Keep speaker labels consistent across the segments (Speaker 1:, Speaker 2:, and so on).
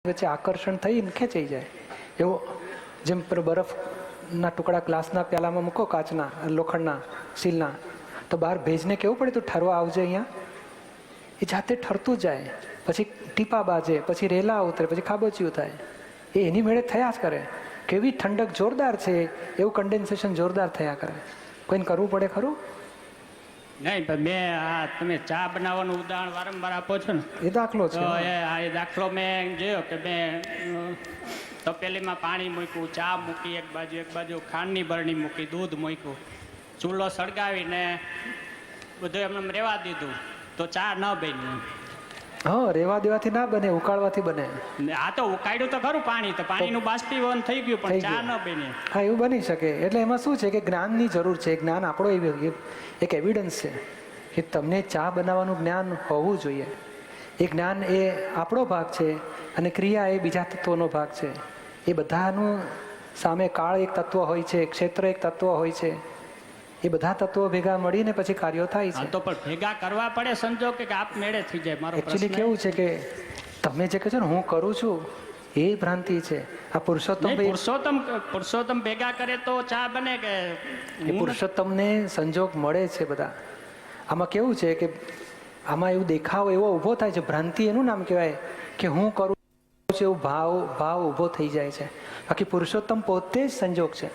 Speaker 1: વચ્ચે આકર્ષણ થઈને ખેંચાઈ જાય. એવો જેમ બરફના ટુકડા ગ્લાસના પ્યાલામાં મૂકો, કાચના લોખંડના સ્ટીલના, તો બહાર ભેજને કેવું પડે તું ઠરવા આવજે અહીંયા, એ જાતે ઠરતું જાય, પછી ટીપા બાજે, પછી રેલા ઉતરે, પછી ખાબોચિયું થાય. એ એની મેળે થયા જ કરે. કેવી ઠંડક જોરદાર છે એવું કન્ડેન્સેશન જોરદાર થયા કરે. કોઈને કરવું પડે ખરું?
Speaker 2: નહીં, મેં તમે ચા બનાવવાનું ઉદાહરણ વારંવાર આપો છો ને,
Speaker 1: એ દાખલો છે.
Speaker 2: એ દાખલો મેં જોયો કે મેં તપેલીમાં પાણી મૂક્યું, ચા મૂકી એક બાજુ ખાંડની બરણી મૂકી, દૂધ મૂક્યું, ચૂલો સળગાવીને બધું એમને રહેવા દીધું તો ચા ન બની.
Speaker 1: હા, રેવા દેવાથી ના બને, ઉકાળવાથી બને.
Speaker 2: આ તો ઉકાળ્યું તો ખરું પાણી, તો પાણીનું બાષ્પીભવન થઈ ગયું પણ ચા ન બની.
Speaker 1: હા, એવું બની શકે. એટલે એમાં શું છે કે જ્ઞાનની જરૂર છે. જ્ઞાન આપણો એક એવિડન્સ છે કે તમને ચા બનાવવાનું જ્ઞાન હોવું જોઈએ. એ જ્ઞાન એ આપણો ભાગ છે અને ક્રિયા એ બીજા તત્વોનો ભાગ છે. એ બધાનું સામે કાળ એક તત્વ હોય છે, ક્ષેત્ર એક તત્વ હોય છે. એ બધા તત્વો ભેગા મળીને પછી કાર્યો થાય છે.
Speaker 2: તો પણ ભેગા કરવા પડે સંજોગ કે આપ મેળે થઈ જાય. મારો
Speaker 1: એકચ્યુઅલી કેવું છે કે તમે જે કહો છો ને હું કરું છું, એ ભ્રાંતિ છે. આ
Speaker 2: પુરુષોત્તમ ભેગા કરે તો ચા બને કે?
Speaker 1: પુરુષોત્તમને સંજોગ મળે છે બધા. આમાં કેવું છે કે આમાં એવું દેખાવ એવો ઊભો થાય છે, ભ્રાંતિ એનું નામ કહેવાય કે હું કરું છું એવું ભાવ ઊભો થઈ જાય છે. બાકી પુરુષોત્તમ પોતે જ સંજોગ છે.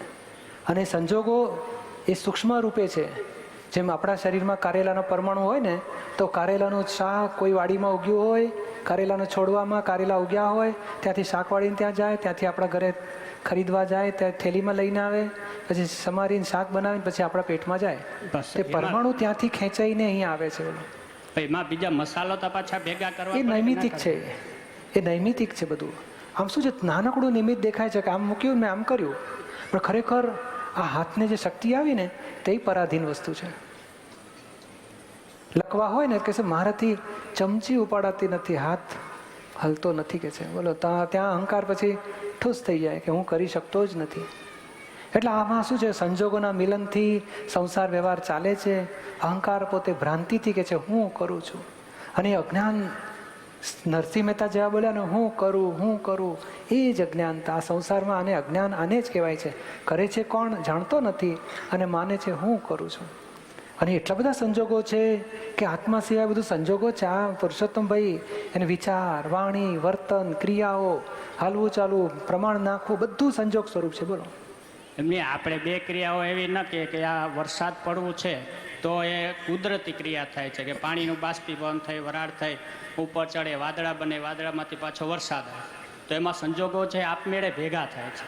Speaker 1: અને સંજોગો એ સૂક્ષ્મ રૂપે છે. જેમ આપણા શરીરમાં કારેલાનો પરમાણુ હોય ને, તો કારેલાનું શાક કોઈ વાડીમાં ઉગ્યું હોય, કારેલાનો છોડવામાં કારેલા ઉગ્યા હોય, ત્યાંથી શાક વાળીને ત્યાં જાય, ત્યાંથી આપણા ઘરે ખરીદવા જાય, ત્યાં થેલીમાં લઈને આવે, પછી સમારીને શાક બનાવીને પછી આપણા પેટમાં જાય. તે પરમાણુ ત્યાંથી ખેંચાઈને અહીંયા આવે છે.
Speaker 2: એમાં બીજા મસાલો તો પાછા ભેગા કરવા,
Speaker 1: એ નૈમિતિક છે. એ નૈમિતિક છે બધું. આમ શું છે, નાનકડું નિમિત્ત દેખાય છે કે આમ મૂક્યું મેં આમ કર્યું, પણ ખરેખર આ હાથને જે શક્તિ આવી ને તે પરાધીન વસ્તુ છે. લખવા હોય ને કે મારાથી ચમચી ઉપાડાતી નથી, હાથ હલતો નથી કે છે. બોલો, ત્યાં અહંકાર પછી ઠૂસ થઈ જાય કે હું કરી શકતો જ નથી. એટલે આમાં શું છે, સંજોગોના મિલનથી સંસાર વ્યવહાર ચાલે છે. અહંકાર પોતે ભ્રાંતિથી કે છે હું કરું છું. અને અજ્ઞાન, નરસિંહ મહેતા જેવા બોલ્યા ને હું કરું, એ જ અજ્ઞાનતા. આ સંસારમાં આને અજ્ઞાન, આને જ કહેવાય છે. કરે છે કોણ જાણતો નથી અને માને છે હું કરું છું. અને એટલા બધા સંજોગો છે કે આત્મા સિવાય બધું સંજોગો છે. આ પુરુષોત્તમભાઈ એને વિચાર, વાણી, વર્તન, ક્રિયાઓ, હાલવું ચાલવું, પ્રમાણ નાખવું, બધું સંજોગ સ્વરૂપ છે. બોલો,
Speaker 2: એમની આપણે બે ક્રિયાઓ એવી ન કે આ વરસાદ પડવું છે તો એ કુદરતી ક્રિયા થાય છે કે પાણીનું બાષ્પીભવન થઈ, વરાળ થઈ, ઉપર ચડે, વાદળા બને, વાદળામાંથી પાછો વરસાદ આવે, તો એમાં સંજોગો છે આપમેળે ભેગા થાય છે.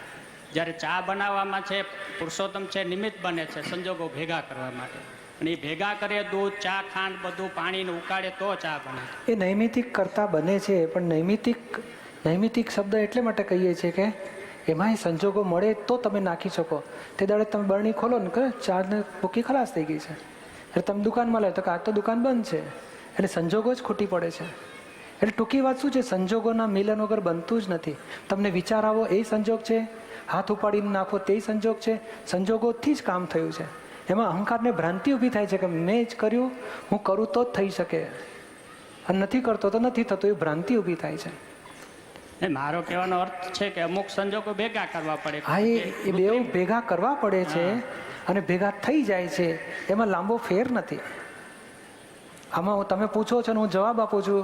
Speaker 2: જ્યારે ચા બનાવવામાં છે પુરુષોત્તમ છે નિમિત્ત બને છે સંજોગો ભેગા કરવા માટે. અને એ ભેગા કરે, દૂધ, ચા, ખાંડ બધું પાણીને ઉકાળે તો ચા બને. એ
Speaker 1: નૈમિતિક કરતા બને છે. પણ નૈમિતિક શબ્દ એટલે માટે કહીએ છીએ કે એમાંય સંજોગો મળે તો તમે નાખી શકો. તે દાડે તમે બરણી ખોલો ને કે ચાને ભૂકી ખલાસ થઈ ગઈ છે, એટલે તમે દુકાનમાં લે તો કે આજ તો દુકાન બંધ છે. એટલે સંજોગો જ ખૂટી પડે છે. એટલે ટૂંકી વાત શું છે, સંજોગોના મિલન વગર બનતું જ નથી. તમને વિચાર આવો એ સંજોગ છે, હાથ ઉપાડીને નાખો તે સંજોગ છે. સંજોગોથી જ કામ થયું છે. એમાં અહંકારને ભ્રાંતિ ઊભી થાય છે કે મેં જ કર્યું, હું કરું તો જ થઈ શકે, અને નથી કરતો તો નથી થતું, એ ભ્રાંતિ ઊભી થાય છે.
Speaker 2: મારો કહેવાનો અર્થ છે કે અમુક સંજોગો ભેગા કરવા પડે.
Speaker 1: હા, એ બે ભેગા કરવા પડે છે અને ભેગા થઈ જાય છે. એમાં લાંબો ફેર નથી. આમાં તમે પૂછો છો ને હું જવાબ આપું છું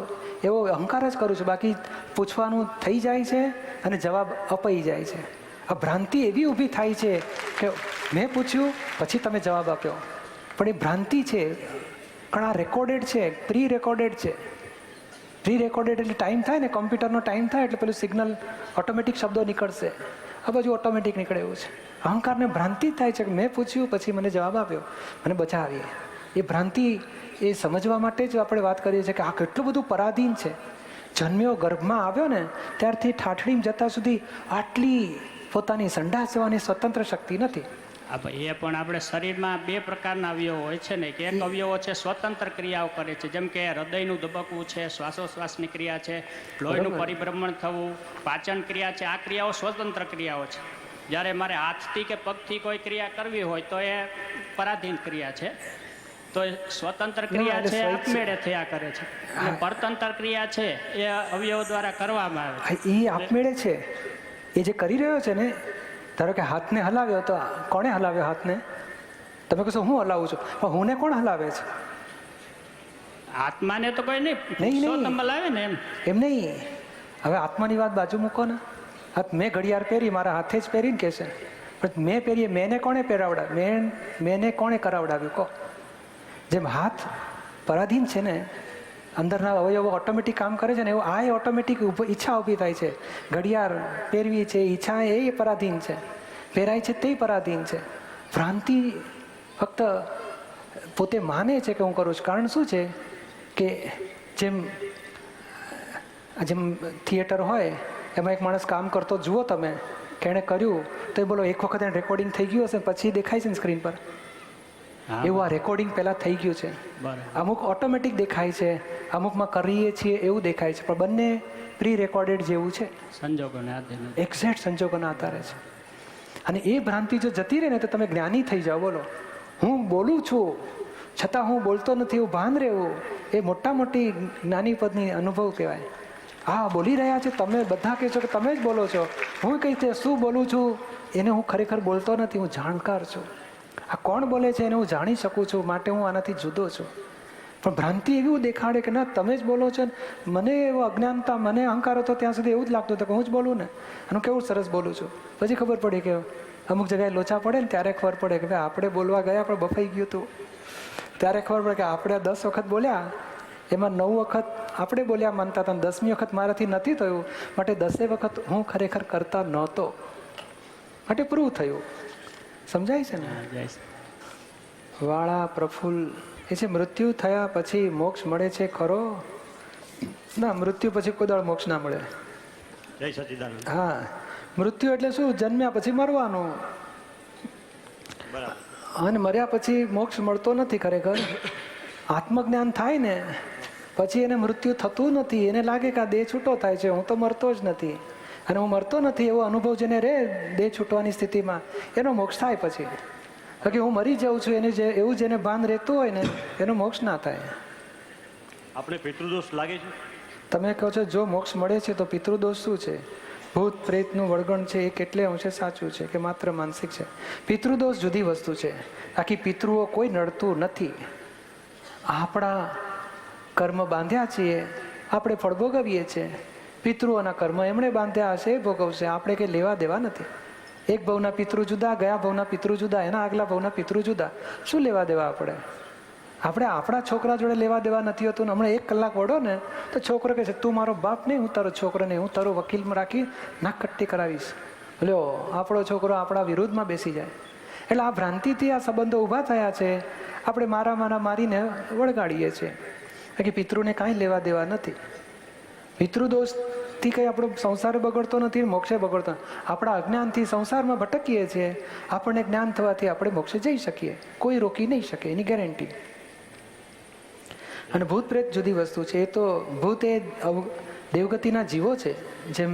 Speaker 1: એવો અહંકાર જ કરું છું. બાકી પૂછવાનું થઈ જાય છે અને જવાબ અપાઈ જાય છે. આ ભ્રાંતિ એવી ઊભી થાય છે કે મેં પૂછ્યું પછી તમે જવાબ આપ્યો, પણ એ ભ્રાંતિ છે. પણ આ રેકોર્ડેડ છે, પ્રી રેકોર્ડેડ છે. પ્રી રેકોર્ડેડ એટલે ટાઈમ થાય ને, કોમ્પ્યુટરનો ટાઈમ થાય એટલે પેલું સિગ્નલ ઓટોમેટિક શબ્દો નીકળશે. આ બાજુ ઓટોમેટિક નીકળે એવું છે. અહંકારને ભ્રાંતિ થાય છે કે મેં પૂછ્યું પછી મને જવાબ આપ્યો, મને બચાવીએ. એ ભ્રાંતિ એ સમજવા માટે જ આપણે વાત કરીએ છીએ કે આ કેટલું બધું પરાધીન છે. જન્મ્યો, ગર્ભમાં આવ્યો ને ત્યારથી ઠાઠડીમાં જતા સુધી આટલી પોતાની સંડાસ જવાની સ્વતંત્ર શક્તિ નથી.
Speaker 2: એ પણ આપણે શરીરમાં બે પ્રકારના અવયવો હોય છે ને, કે એક અવયવો છે સ્વતંત્ર ક્રિયાઓ કરે છે, જેમ કે હૃદયનું ધબકવું છે, શ્વાસોશ્વાસની ક્રિયા છે, લોહીનું પરિભ્રમણ થવું, પાચન ક્રિયા છે. આ ક્રિયાઓ સ્વતંત્ર ક્રિયાઓ છે. જ્યારે મારે હાથથી કે પગથી કોઈ ક્રિયા કરવી હોય તો એ પરાધીન ક્રિયા છે. તો એ સ્વતંત્ર ક્રિયા
Speaker 1: એટલે
Speaker 2: છે
Speaker 1: સ્વૈચ્છિક.
Speaker 2: આપમેળે થયા કરે છે અને પરતંત્ર ક્રિયા છે એ અવયવ દ્વારા કરવામાં આવે છે.
Speaker 1: એ આપમેળે છે. એ જે કરી રહ્યો છે ને, ધારો કે હાથને હલાવ્યો તો કોણે હલાવ્યો હાથને? તમે કહેશો હું હલાવું છું, પણ હુંને કોણ હલાવે છે?
Speaker 2: આત્માને તો કોઈ નહીં,
Speaker 1: નહીં.
Speaker 2: પુરુષોત્તમ હલાવે ને એમ.
Speaker 1: એમ નહીં. હવે આત્માની વાત બાજુ મૂકો ને. મેં ઘડિયાળ પહેરી, મારા હાથે જ પહેરીને કે છે, પણ મેં પહેરીએ, મેને કોણે પહેરાવડાવ્યું? મેને કોણે કરાવડાવ્યું કહો? જેમ હાથ પરાધીન છે ને, અંદરના અવયવો ઓટોમેટિક કામ કરે છે ને, એવું આ ઓટોમેટિક ઈચ્છા ઊભી થાય છે. ઘડિયાળ પહેરવી છે, ઈચ્છા એ પરાધીન છે, પહેરાય છે તે પરાધીન છે. ભ્રાંતિ ફક્ત પોતે માને છે કે હું કરું છું. કારણ શું છે કે જેમ થિયેટર હોય, એમાં એક માણસ કામ કરતો જુઓ તમે કે એણે કર્યું, તો એ બોલો એક વખત એને રેકોર્ડિંગ થઈ ગયું હશે, પછી દેખાય છે ને સ્ક્રીન પર.
Speaker 2: હા,
Speaker 1: એવું આ રેકોર્ડિંગ પહેલાં થઈ ગયું છે.
Speaker 2: બરાબર.
Speaker 1: અમુક ઓટોમેટિક દેખાય છે, અમુકમાં કરીએ છીએ એવું દેખાય છે, પણ બંને પ્રી રેકોર્ડેડ જેવું છે,
Speaker 2: સંજોગોને આધીન.
Speaker 1: એક્ઝેક્ટ સંજોગોના આધારે છે. અને એ ભ્રાંતિ જો જતી રહે ને તો તમે જ્ઞાની થઈ જાઓ. બોલો, હું બોલું છું છતાં હું બોલતો નથી એવું ભાન રહેવું, એ મોટી જ્ઞાની પદની અનુભવ કહેવાય. હા, બોલી રહ્યા છે, તમે બધા કહે છો કે તમે જ બોલો છો, હું કઈ રીતે શું બોલું છું એને હું ખરેખર બોલતો નથી, હું જાણકાર છું. આ કોણ બોલે છે એને હું જાણી શકું છું, માટે હું આનાથી જુદો છું. પણ ભ્રાંતિ એવું દેખાડે કે ના તમે જ બોલો છો. મને એવો અજ્ઞાનતા, મને અહંકાર હતો ત્યાં સુધી એવું જ લાગતું હતું કે હું જ બોલું ને, અને કેવું સરસ બોલું છું. પછી ખબર પડી કે અમુક જગ્યાએ લોચા પડે ને ત્યારે ખબર પડે કે ભાઈ આપણે બોલવા ગયા આપણે બફાઈ ગયું હતું. ત્યારે ખબર પડે કે આપણે 10 વખત બોલ્યા, એમાં 9 વખત આપણે બોલ્યા માનતા હતા, 10મી વખત મારાથી નથી થયું, માટે 10 વખત હું ખરેખર કરતા નહોતો, માટે પ્રૂવ થયું. સમજાય છે ને? વાળા પ્રફુલ્લ એ છે મૃત્યુ થયા પછી મોક્ષ મળે છે ખરો? ના, મૃત્યુ પછી કોઈ દાડો મોક્ષ ના મળે.
Speaker 3: જય સચિદાનંદ.
Speaker 1: હા, મૃત્યુ એટલે શું? જન્મ્યા પછી મરવાનું,
Speaker 3: બરાબર.
Speaker 1: અને મર્યા પછી મોક્ષ મળતો નથી ખરેખર. આત્મજ્ઞાન થાય ને પછી એને મૃત્યુ થતું નથી. એને લાગે કે આ દેહ છૂટો થાય છે, હું તો મરતો જ નથી, અને હું મરતો નથી એવો અનુભવ જેને રહે દેહ છૂટવાની સ્થિતિમાં, એનો મોક્ષ થાય. પછી કે હું મરી જાઉં છું એને એવું જેને ભાન રહેતું હોય ને એનો મોક્ષ ના થાય.
Speaker 3: આપણે પિતૃદોષ લાગે છે?
Speaker 1: તમે કહો છો જો મોક્ષ મળે છે તો પિતૃદોષ શું છે? ભૂત પ્રેતનું વળગણ છે એ કેટલે અંશે સાચું છે કે માત્ર માનસિક છે? પિતૃદોષ જુદી વસ્તુ છે. આખી પિતૃઓ કોઈ નડતું નથી. આપણા કર્મ બાંધ્યા છીએ, આપણે ફળ ભોગવીએ છીએ. પિતૃઓના કર્મ એમણે બાંધ્યા હશે એ ભોગવશે, આપણે કંઈ લેવા દેવા નથી. એક ભવના પિતૃ જુદા, ગયા ભવના પિતૃ જુદા, એના આગલા ભવના પિતૃ જુદા. શું લેવા દેવા આપણે? આપણે આપણા છોકરા જોડે લેવા દેવા નથી હોતું. હમણાં 1 કલાક વડો ને તો છોકરો કહે છે તું મારો બાપ નહીં, હું તારો છોકરો નહીં, હું તારો વકીલમાં રાખી નાક કટ્ટી કરાવીશ. લ્યો, આપણો છોકરો આપણા વિરુદ્ધમાં બેસી જાય. એટલે આ ભ્રાંતિથી આ સંબંધો ઊભા થયા છે. આપણે મારીને વળગાડીએ છીએ. કે પિતૃને કાંઈ લેવા દેવા નથી. પિતૃદોષથી કંઈ આપણો સંસાર બગડતો નથી, મોક્ષે બગડતો. આપણા અજ્ઞાનથી સંસારમાં ભટકીએ છીએ. આપણને જ્ઞાન થવાથી આપણે મોક્ષે જઈ શકીએ, કોઈ રોકી નહીં શકે, એની ગેરંટી. અને ભૂત પ્રેત જુદી વસ્તુ છે. એ તો ભૂત એ દેવગતિના જીવો છે. જેમ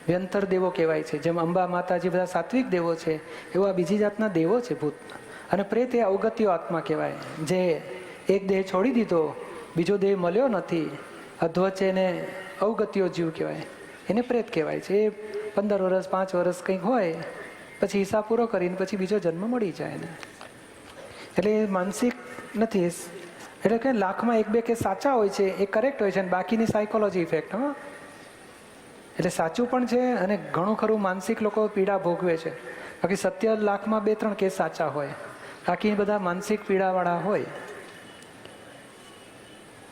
Speaker 1: વ્યંતર દેવો કહેવાય છે, જેમ અંબા માતાજી બધા સાત્વિક દેવો છે, એવા બીજી જાતના દેવો છે ભૂત. અને પ્રેત એ અવગત્યો આત્મા કહેવાય, જે એક દેહ છોડી દીધો, બીજો દેહ મળ્યો નથી, અધ્વચ એને અવગત્યો જીવ કહેવાય, એને પ્રેત કહેવાય છે. એ 15 વર્ષ 5 વર્ષ કંઈક હોય, પછી હિસાબ પૂરો કરીને પછી બીજો જન્મ મળી જાય ને. એટલે એ માનસિક નથી. એટલે કે લાખમાં 1-2 કેસ સાચા હોય છે, એ કરેક્ટ હોય છે, અને બાકીની સાયકોલોજી ઇફેક્ટ. હા, એટલે સાચું પણ છે, અને ઘણું ખરું માનસિક લોકો પીડા ભોગવે છે. બાકી 70 લાખમાં 2-3 કેસ સાચા હોય, બાકી બધા માનસિક પીડાવાળા હોય.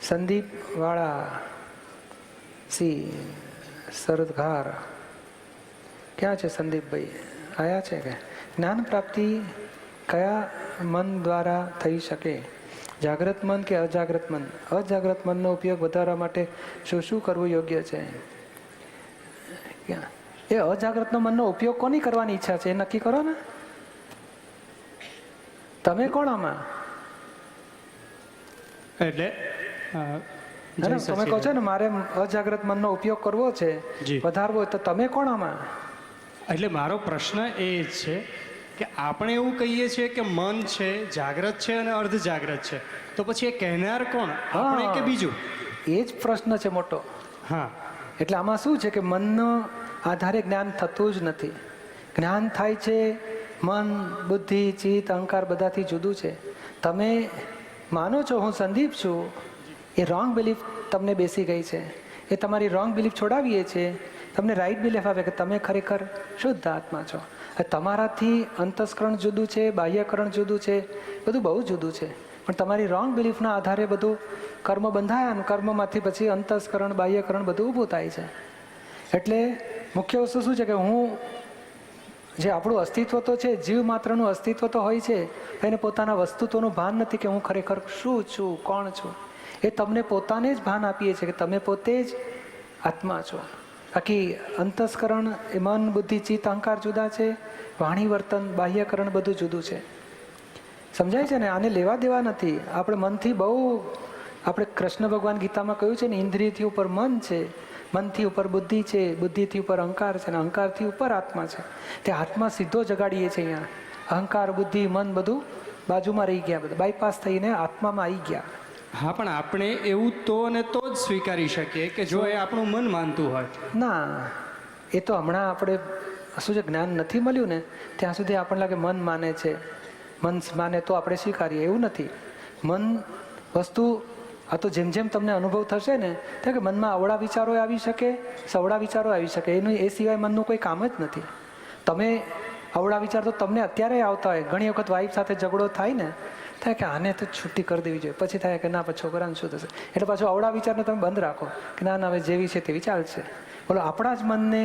Speaker 1: સંદીપ વાળા સરદઘાર ક્યાં છે સંદીપભાઈ? આયા છે કે? જ્ઞાન પ્રાપ્તિ કયા મન દ્વારા થઈ શકે? જાગ્રત મન કે અજાગ્રત મન? અજાગ્રત મનનો ઉપયોગ વધારવા માટે શું કરવું યોગ્ય છે? એ અજાગ્રતનો મનનો ઉપયોગ કોની કરવાની ઈચ્છા છે એ નક્કી કરો ને. તમે કોણ આમાં?
Speaker 2: એટલે
Speaker 1: તમે કહો છો ને મારે અજાગ્રત મનનો ઉપયોગ કરવો છે,
Speaker 2: જી.
Speaker 1: વધારવો, તો તમે કોણ આમાં?
Speaker 2: એટલે મારો પ્રશ્ન એ છે
Speaker 4: કે આપણે એવું કહીએ છીએ કે મન છે જાગ્રત છે અને અર્ધ જાગ્રત છે, તો પછી એ કહેનાર કોણ, આપણે કે બીજું?
Speaker 1: એ જ પ્રશ્ન છે મોટો.
Speaker 4: હા,
Speaker 1: એટલે આમાં શું છે કે મનનો આધારે જ્ઞાન થતું જ નથી. જ્ઞાન થાય છે મન, બુદ્ધિ, ચિત્ત, અહંકાર બધાથી જુદું છે. તમે માનો છો હું સંદીપ છું, એ રોંગ બિલીફ તમને બેસી ગઈ છે. એ તમારી રોંગ બિલીફ છોડાવીએ છીએ, તમને રાઈટ બિલીફ આવે કે તમે ખરેખર શુદ્ધ આત્મા છો. તમારાથી અંતસ્કરણ જુદું છે, બાહ્યકરણ જુદું છે, બધું બહુ જુદું છે. પણ તમારી રોંગ બિલીફના આધારે બધું કર્મ બંધાયા અને કર્મમાંથી પછી અંતસ્કરણ બાહ્યકરણ બધું ઊભું થાય છે. એટલે મુખ્ય વસ્તુ શું છે કે હું જે આપણું અસ્તિત્વ તો છે, જીવ માત્રનું અસ્તિત્વ તો હોય છે, એને પોતાના વસ્તુત્વનું ભાન નથી કે હું ખરેખર શું છું, કોણ છું. એ તમને પોતાને જ ભાન આપીએ છીએ કે તમે પોતે જ આત્મા છો. બાકી અંતસ્કરણ એ મન, બુદ્ધિ, ચિત્ત, અહંકાર જુદા છે, વાણી, વર્તન, બાહ્યકરણ બધું જુદું છે. સમજાય છે ને? આને લેવા દેવા નથી. આપણે મનથી બહુ, આપણે કૃષ્ણ ભગવાન ગીતામાં કહ્યું છે ને, ઇન્દ્રિયથી ઉપર મન છે, મનથી ઉપર બુદ્ધિ છે, બુદ્ધિથી ઉપર અહંકાર છે, અને અહંકારથી ઉપર આત્મા છે. તે આત્મા સીધો જગાડીએ છીએ અહીંયા. અહંકાર, બુદ્ધિ, મન બધું બાજુમાં રહી ગયા, બધા બાયપાસ થઈને આત્મામાં આવી ગયા.
Speaker 4: હા, પણ આપણે એવું તો અને તો જ સ્વીકારી શકીએ કે જો એ આપણું મન માનતું હોય.
Speaker 1: ના, એ તો હમણાં આપણે શું છે, જ્ઞાન નથી મળ્યું ને ત્યાં સુધી આપણને લાગે મન માને છે, મન માને તો આપણે સ્વીકારીએ. એવું નથી. મન વસ્તુ આ તો જેમ જેમ તમને અનુભવ થશે ને ત્યાં કે મનમાં અવળા વિચારો આવી શકે, સવળા વિચારો આવી શકે. એનું એ સિવાય મનનું કોઈ કામ જ નથી. તમે અવળા વિચાર તો તમને અત્યારે આવતા હોય. ઘણી વખત વાઈફ સાથે ઝઘડો થાય ને, થાય કે આને તો છૂટી કરી દેવી જોઈએ, પછી થાય કે ના, પછી છોકરાને શું થશે. એટલે પાછું અવળા વિચારને તમે બંધ રાખો કે ના ના, હવે જેવી છે તેવી ચાલશે. બોલો, આપણા જ મનને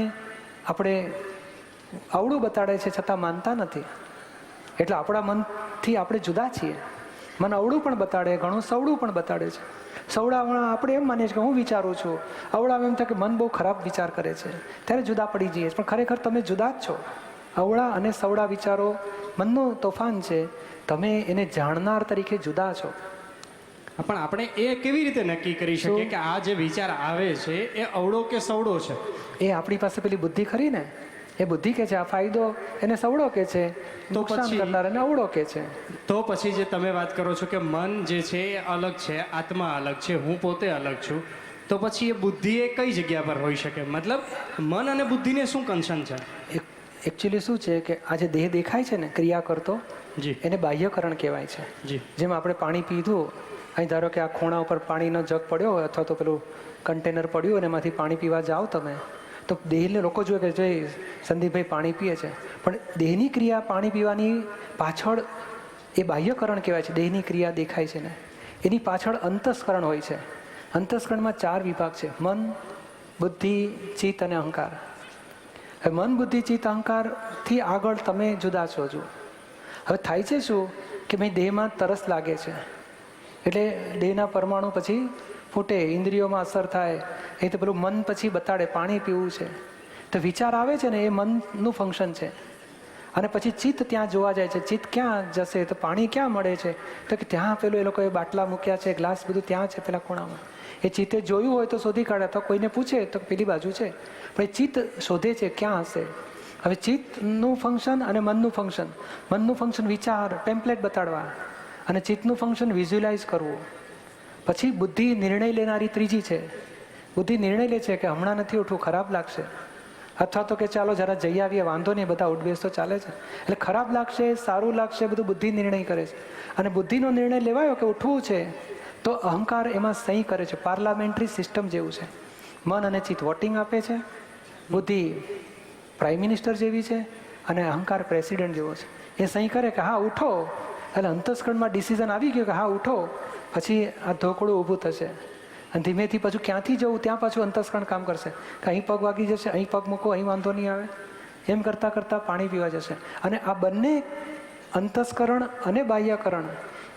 Speaker 1: આપણે અવળું બતાડે છે છતાં માનતા નથી. એટલે આપણા મનથી આપણે જુદા છીએ. મન અવળું પણ બતાડે, ઘણું સવળું પણ બતાડે છે. સવડાવણા આપણે એમ માનીએ છીએ કે હું વિચારું છું, અવળામાં એમ થાય કે મન બહુ ખરાબ વિચાર કરે છે, ત્યારે જુદા પડી જઈએ. પણ ખરેખર તમે જુદા જ છો. અવળા અને સવળા વિચારો મનનું તોફાન છે. તમે એને જાણનાર તરીકે જુદા છો.
Speaker 4: પણ આપણે એ કેવી રીતે નક્કી કરી શકીએ કે આ જે વિચાર આવે છે એ અવળો કે સવળો છે?
Speaker 1: એ આપણી પાસે પેલી બુદ્ધિ ખરી ને, એ બુદ્ધિ કે છે આ ફાયદો એને સવળો કે છે, નુકસાન
Speaker 4: પછી?
Speaker 1: કરનાર એને અવળો કે છે.
Speaker 4: તો પછી જે તમે વાત કરો છો કે મન જે છે એ અલગ છે, આત્મા અલગ છે, હું પોતે અલગ છું, તો પછી એ બુદ્ધિ એ કઈ જગ્યા પર હોઈ શકે? મતલબ મન અને બુદ્ધિને શું કન્સર્ન છે?
Speaker 1: એકચ્યુઅલી શું છે કે આ જે દેહ દેખાય છે ને ક્રિયા કરતો,
Speaker 4: જી
Speaker 1: એને બાહ્યકરણ કહેવાય છે.
Speaker 4: જી
Speaker 1: જેમ આપણે પાણી પીધું, અહીં ધારો કે આ ખૂણા ઉપર પાણીનો જગ પડ્યો હોય અથવા તો પેલું કન્ટેનર પડ્યું અને એમાંથી પાણી પીવા જાઓ તમે, તો દેહને લોકો જોઈએ કે જોઈ સંદીપભાઈ પાણી પીએ છે, પણ દેહની ક્રિયા પાણી પીવાની પાછળ એ બાહ્યકરણ કહેવાય છે. દેહની ક્રિયા દેખાય છે ને, એની પાછળ અંતસ્કરણ હોય છે. અંતસ્કરણમાં 4 વિભાગ છે: મન, બુદ્ધિ, ચિત્ત અને અહંકાર. હવે મન, બુદ્ધિ, ચિત્ત, અહંકારથી આગળ તમે જુદા છો. હજુ હવે થાય છે શું કે ભાઈ દેહમાં તરસ લાગે છે, એટલે દેહના પરમાણુ પછી ફૂટે, ઇન્દ્રિયોમાં અસર થાય. એ તો પેલું મન પછી બતાડે પાણી પીવું છે, તો વિચાર આવે છે ને, એ મનનું ફંક્શન છે. અને પછી ચિત્ત ત્યાં જોવા જાય છે. ચિત્ત ક્યાં જશે તો પાણી ક્યાં મળે છે, તો કે ત્યાં પેલું એ લોકોએ બાટલા મૂક્યા છે, ગ્લાસ બધું ત્યાં છે પેલા ખૂણામાં. એ ચિત્તે જોયું હોય તો શોધી કાઢે, તો કોઈને પૂછે તો પેલી બાજુ છે, પણ એ ચિત્ત શોધે છે ક્યાં હશે. હવે ચિત્તનું ફંક્શન અને મનનું ફંક્શન. મનનું ફંક્શન વિચાર, ટેમ્પલેટ બતાડવા, અને ચિત્તનું ફંક્શન વિઝ્યુલાઇઝ કરવું. પછી બુદ્ધિ નિર્ણય લેનારી ત્રીજી છે. બુદ્ધિ નિર્ણય લે છે કે હમણાં નથી ઉઠવું, ખરાબ લાગશે, અથવા તો કે ચાલો જરા જઈ આવીએ, વાંધો નહીં, બધા ઉઠબેસ તો ચાલે છે. એટલે ખરાબ લાગશે, સારું લાગશે, બધું બુદ્ધિ નિર્ણય કરે છે. અને બુદ્ધિનો નિર્ણય લેવાયો કે ઉઠવું છે, તો અહંકાર એમાં સહી કરે છે. પાર્લામેન્ટરી સિસ્ટમ જેવું છે. મન અને ચિત્ત વોટિંગ આપે છે, બુદ્ધિ પ્રાઇમ મિનિસ્ટર જેવી છે, અને અહંકાર પ્રેસિડેન્ટ જેવો છે. એ સહી કરે કે હા ઉઠો, એટલે અંતસ્કરણમાં ડિસિઝન આવી ગયું કે હા ઉઠો, પછી આ ધોકડું ઊભું થશે. અને ધીમેથી પાછું ક્યાંથી જવું ત્યાં પાછું અંતસ્કરણ કામ કરશે કે અહીં પગ વાગી જશે, અહીં પગ મૂકો, અહીં વાંધો નહીં આવે. એમ કરતાં કરતાં પાણી પીવા જશે. અને આ બંને અંતસ્કરણ અને બાહ્યકરણ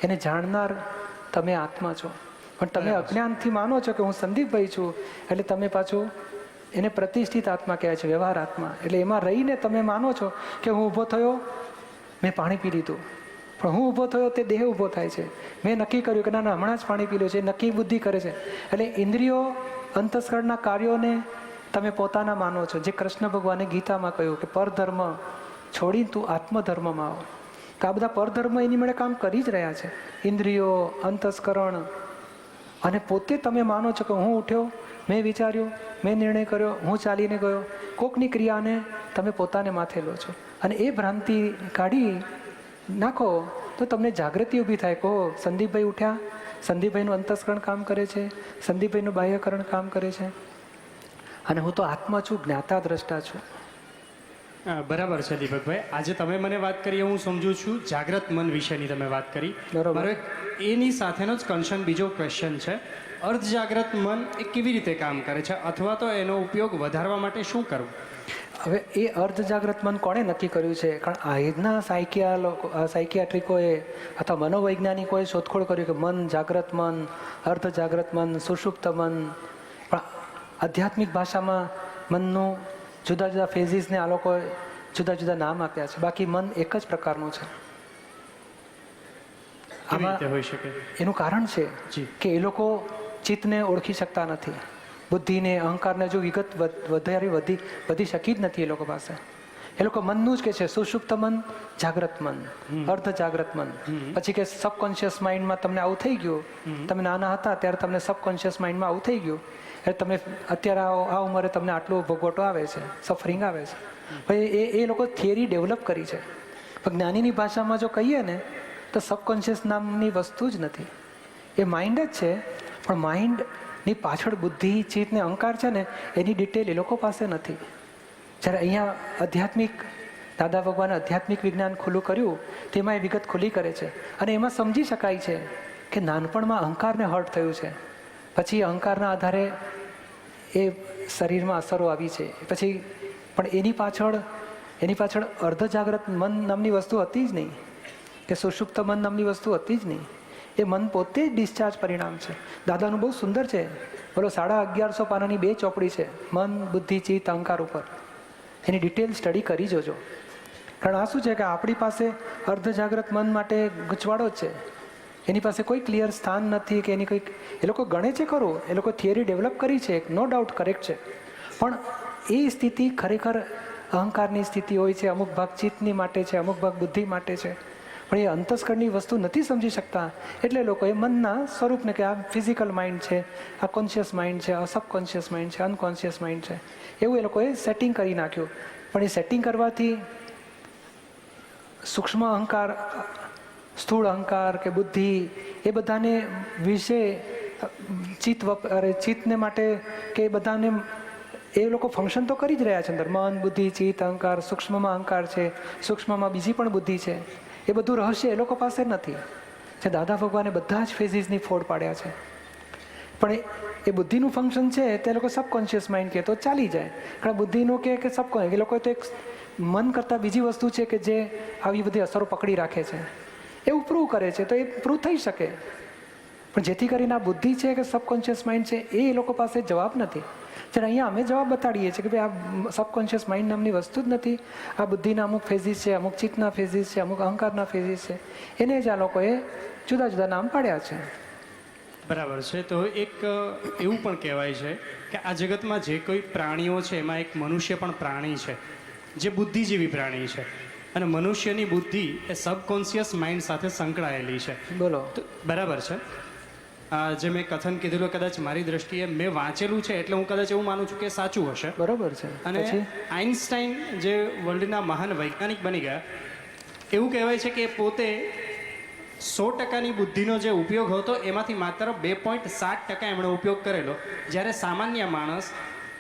Speaker 1: એને જાણનાર તમે આત્મા છો. પણ તમે અજ્ઞાનથી માનો છો કે હું સંદીપભાઈ છું, એટલે તમે પાછું એને પ્રતિષ્ઠિત આત્મા કહેવાય છે, વ્યવહાર આત્મા. એટલે એમાં રહીને તમે માનો છો કે હું ઊભો થયો, મેં પાણી પી લીધું. પણ હું ઊભો થયો તે દેહ ઊભો થાય છે. મેં નક્કી કર્યું કે ના ના હમણાં જ પાણી પી લો છે, નક્કી બુદ્ધિ કરે છે. એટલે ઇન્દ્રિયો, અંતસ્કરણના કાર્યોને તમે પોતાના માનો છો. જે કૃષ્ણ ભગવાને ગીતામાં કહ્યું કે પરધર્મ છોડીને તું આત્મધર્મમાં આવ. તો આ બધા પરધર્મ એની મળે કામ કરી જ રહ્યા છે. ઇન્દ્રિયો, અંતસ્કરણ, અને પોતે તમે માનો છો કે હું ઉઠ્યો, મેં વિચાર્યું, મેં નિર્ણય કર્યો, હું ચાલીને ગયો. કોકની ક્રિયાને તમે પોતાને માથે લો છો, અને એ ભ્રાંતિ કાઢી નાખો તો તમને જાગૃતિ ઊભી થાય. કહો સંદીપભાઈ ઉઠ્યા, સંદીપભાઈનું અંતસ્કરણ કામ કરે છે, સંદીપભાઈનું બાહ્યકરણ કામ કરે છે, અને હું તો આત્મા છું, જ્ઞાતા દ્રષ્ટા છું.
Speaker 4: બરાબર છે દીપકભાઈ. આજે તમે મને વાત કરી હું સમજુ છું જાગ્રત મન વિશેની તમે વાત કરી.
Speaker 1: બરાબર.
Speaker 4: મારો એની સાથેનો જ કન્સર્ન બીજો ક્વેશ્ચન છે, અર્ધ જાગ્રત મન એ કેવી રીતે કામ કરે છે, અથવા તો એનો ઉપયોગ વધારવા માટે શું કરવું?
Speaker 1: હવે એ અર્ધ જાગ્રત મન કોણે નક્કી કર્યું છે? કારણ આજના સાયકિયાટ્રિકોએ અથવા મનોવૈજ્ઞાનિકોએ શોધખોળ કર્યું કે મન, જાગ્રત મન, અર્ધ જાગ્રત મન, સુષુપ્ત મન. પણ આધ્યાત્મિક ભાષામાં મનનું જુદા જુદા ફેઝિસને આ લોકોએ જુદા જુદા નામ આપ્યા છે. બાકી મન એક જ પ્રકારનું છે.
Speaker 4: કેવી રીતે હોઈ શકે?
Speaker 1: એનું કારણ છે
Speaker 4: જી.
Speaker 1: કે એ લોકો ચિત્તને ઓળખી શકતા નથી, બુદ્ધિને, અહંકારને જો વિગત વધારે વધી શકી જ નથી એ લોકો પાસે. એ લોકો મનનું જ કે છે સુષુપ્ત મન, જાગ્રત મન, અર્ધ જાગ્રત મન. પછી કે સબકોન્શિયસ માઇન્ડમાં તમને આવું થઈ ગયું. તમે નાના હતા ત્યારે તમને સબકોન્શિયસ માઇન્ડમાં આવું થઈ ગયું, એટલે તમે અત્યારે આ ઉંમરે તમને આટલું ભોગવટો આવે છે, સફરિંગ આવે છે. ભાઈ એ લોકો થિયરી ડેવલપ કરી છે. પણ જ્ઞાનીની ભાષામાં જો કહીએ ને તો સબકોન્શિયસ નામની વસ્તુ જ નથી, એ માઇન્ડ જ છે. પણ માઇન્ડની પાછળ બુદ્ધિ, ચિત્ત ને અહંકાર છે ને, એની ડિટેલ એ લોકો પાસે નથી. જ્યારે અહીંયા આધ્યાત્મિક દાદા ભગવાને આધ્યાત્મિક વિજ્ઞાન ખુલ્લું કર્યું, તેમાં એ વિગત ખુલ્લી કરે છે, અને એમાં સમજી શકાય છે કે નાનપણમાં અહંકારને હર્ટ થયું છે, પછી અહંકારના આધારે એ શરીરમાં અસરો આવી છે, પછી પણ એની પાછળ અર્ધ જાગ્રત મન નામની વસ્તુ હતી જ નહીં, કે સુષુપ્ત મન નામની વસ્તુ હતી જ નહીં. એ મન પોતે જ ડિસ્ચાર્જ પરિણામ છે. દાદાનું બહુ સુંદર છે, બોલો 1150 પાનાની 2 ચોપડી છે મન, બુદ્ધિ, ચિત્ત, અહંકાર ઉપર. એની ડિટેલ સ્ટડી કરી જોજો. કારણ આ શું છે કે આપણી પાસે અર્ધ જાગ્રત મન માટે ગૂંચવાડો જ છે. એની પાસે કોઈ ક્લિયર સ્થાન નથી કે એની કોઈ, એ લોકો ગણે છે ખરું, એ લોકો થિયરી ડેવલપ કરી છે, નો ડાઉટ કરેક્ટ છે, પણ એ સ્થિતિ ખરેખર અહંકારની સ્થિતિ હોય છે, અમુક ભાગ ચિત્તની માટે છે, અમુક ભાગ બુદ્ધિ માટે છે. પણ એ અંતસ્કરણની વસ્તુ નથી સમજી શકતા, એટલે લોકોએ મનના સ્વરૂપને કે આ ફિઝિકલ માઇન્ડ છે, આ કોન્શિયસ માઇન્ડ છે, આ સબકોન્શિયસ માઇન્ડ છે, અનકોન્શિયસ માઇન્ડ છે, એવું એ લોકોએ સેટિંગ કરી નાખ્યું. પણ એ સેટિંગ કરવાથી સૂક્ષ્મ અહંકાર, સ્થૂળ અહંકાર કે બુદ્ધિ, એ બધાને વિશે ચિત્તને માટે કે બધાને એ લોકો ફંક્શન તો કરી જ રહ્યા છે અંદર. મન, બુદ્ધિ, ચિત્ત, અહંકાર, સૂક્ષ્મમાં અહંકાર છે, સૂક્ષ્મમાં બીજી પણ બુદ્ધિ છે. એ બધું રહસ્ય એ લોકો પાસે નથી. જે દાદા ભગવાને બધા જ ફેઝિસની ફોડ પાડ્યા છે. પણ એ બુદ્ધિનું ફંક્શન છે તે લોકો સબકોન્શિયસ માઇન્ડ કહે તો ચાલી જાય. કારણ બુદ્ધિનું કે સબકોન્શિયસ, એ લોકો તો એક મન કરતાં બીજી વસ્તુ છે કે જે આવી બધી અસરો પકડી રાખે છે, એવું પ્રૂવ કરે છે, તો એ પ્રૂવ થઈ શકે. પણ જેથી કરીને આ બુદ્ધિ છે કે સબકોન્શિયસ માઇન્ડ છે, એ લોકો પાસે જવાબ નથી. જ્યારે અહીંયા અમે જવાબ બતાડીએ છીએ કે ભાઈ આ સબકોન્શિયસ માઇન્ડ નામની વસ્તુ જ નથી, આ બુદ્ધિના અમુક ફેઝિસ છે, અમુક ચિત્તના ફેઝિસ છે, અમુક અહંકારના ફેઝિસ છે, એને જ આ લોકોએ જુદા જુદા નામ પાડ્યા છે.
Speaker 4: બરાબર છે. તો એક એવું પણ કહેવાય છે કે આ જગતમાં જે કોઈ પ્રાણીઓ છે એમાં એક મનુષ્ય પણ પ્રાણી છે, જે બુદ્ધિ જેવી પ્રાણી છે, અને મનુષ્યની બુદ્ધિ એ સબકોન્શિયસ માઇન્ડ સાથે સંકળાયેલી છે.
Speaker 1: બોલો.
Speaker 4: તો બરાબર છે. જે મેં કથન કીધેલું કદાચ મારી દ્રષ્ટિએ મેં વાંચેલું છે એટલે હું કદાચ એવું માનું છું કે સાચું હશે.
Speaker 1: બરોબર છે.
Speaker 4: અને આઇન્સ્ટાઈન જે વર્લ્ડના મહાન વૈજ્ઞાનિક બની ગયા, એવું કહેવાય છે કે પોતે 100% બુદ્ધિનો જે ઉપયોગ હતો એમાંથી માત્ર 2.7% એમણે ઉપયોગ કરેલો, જ્યારે સામાન્ય માણસ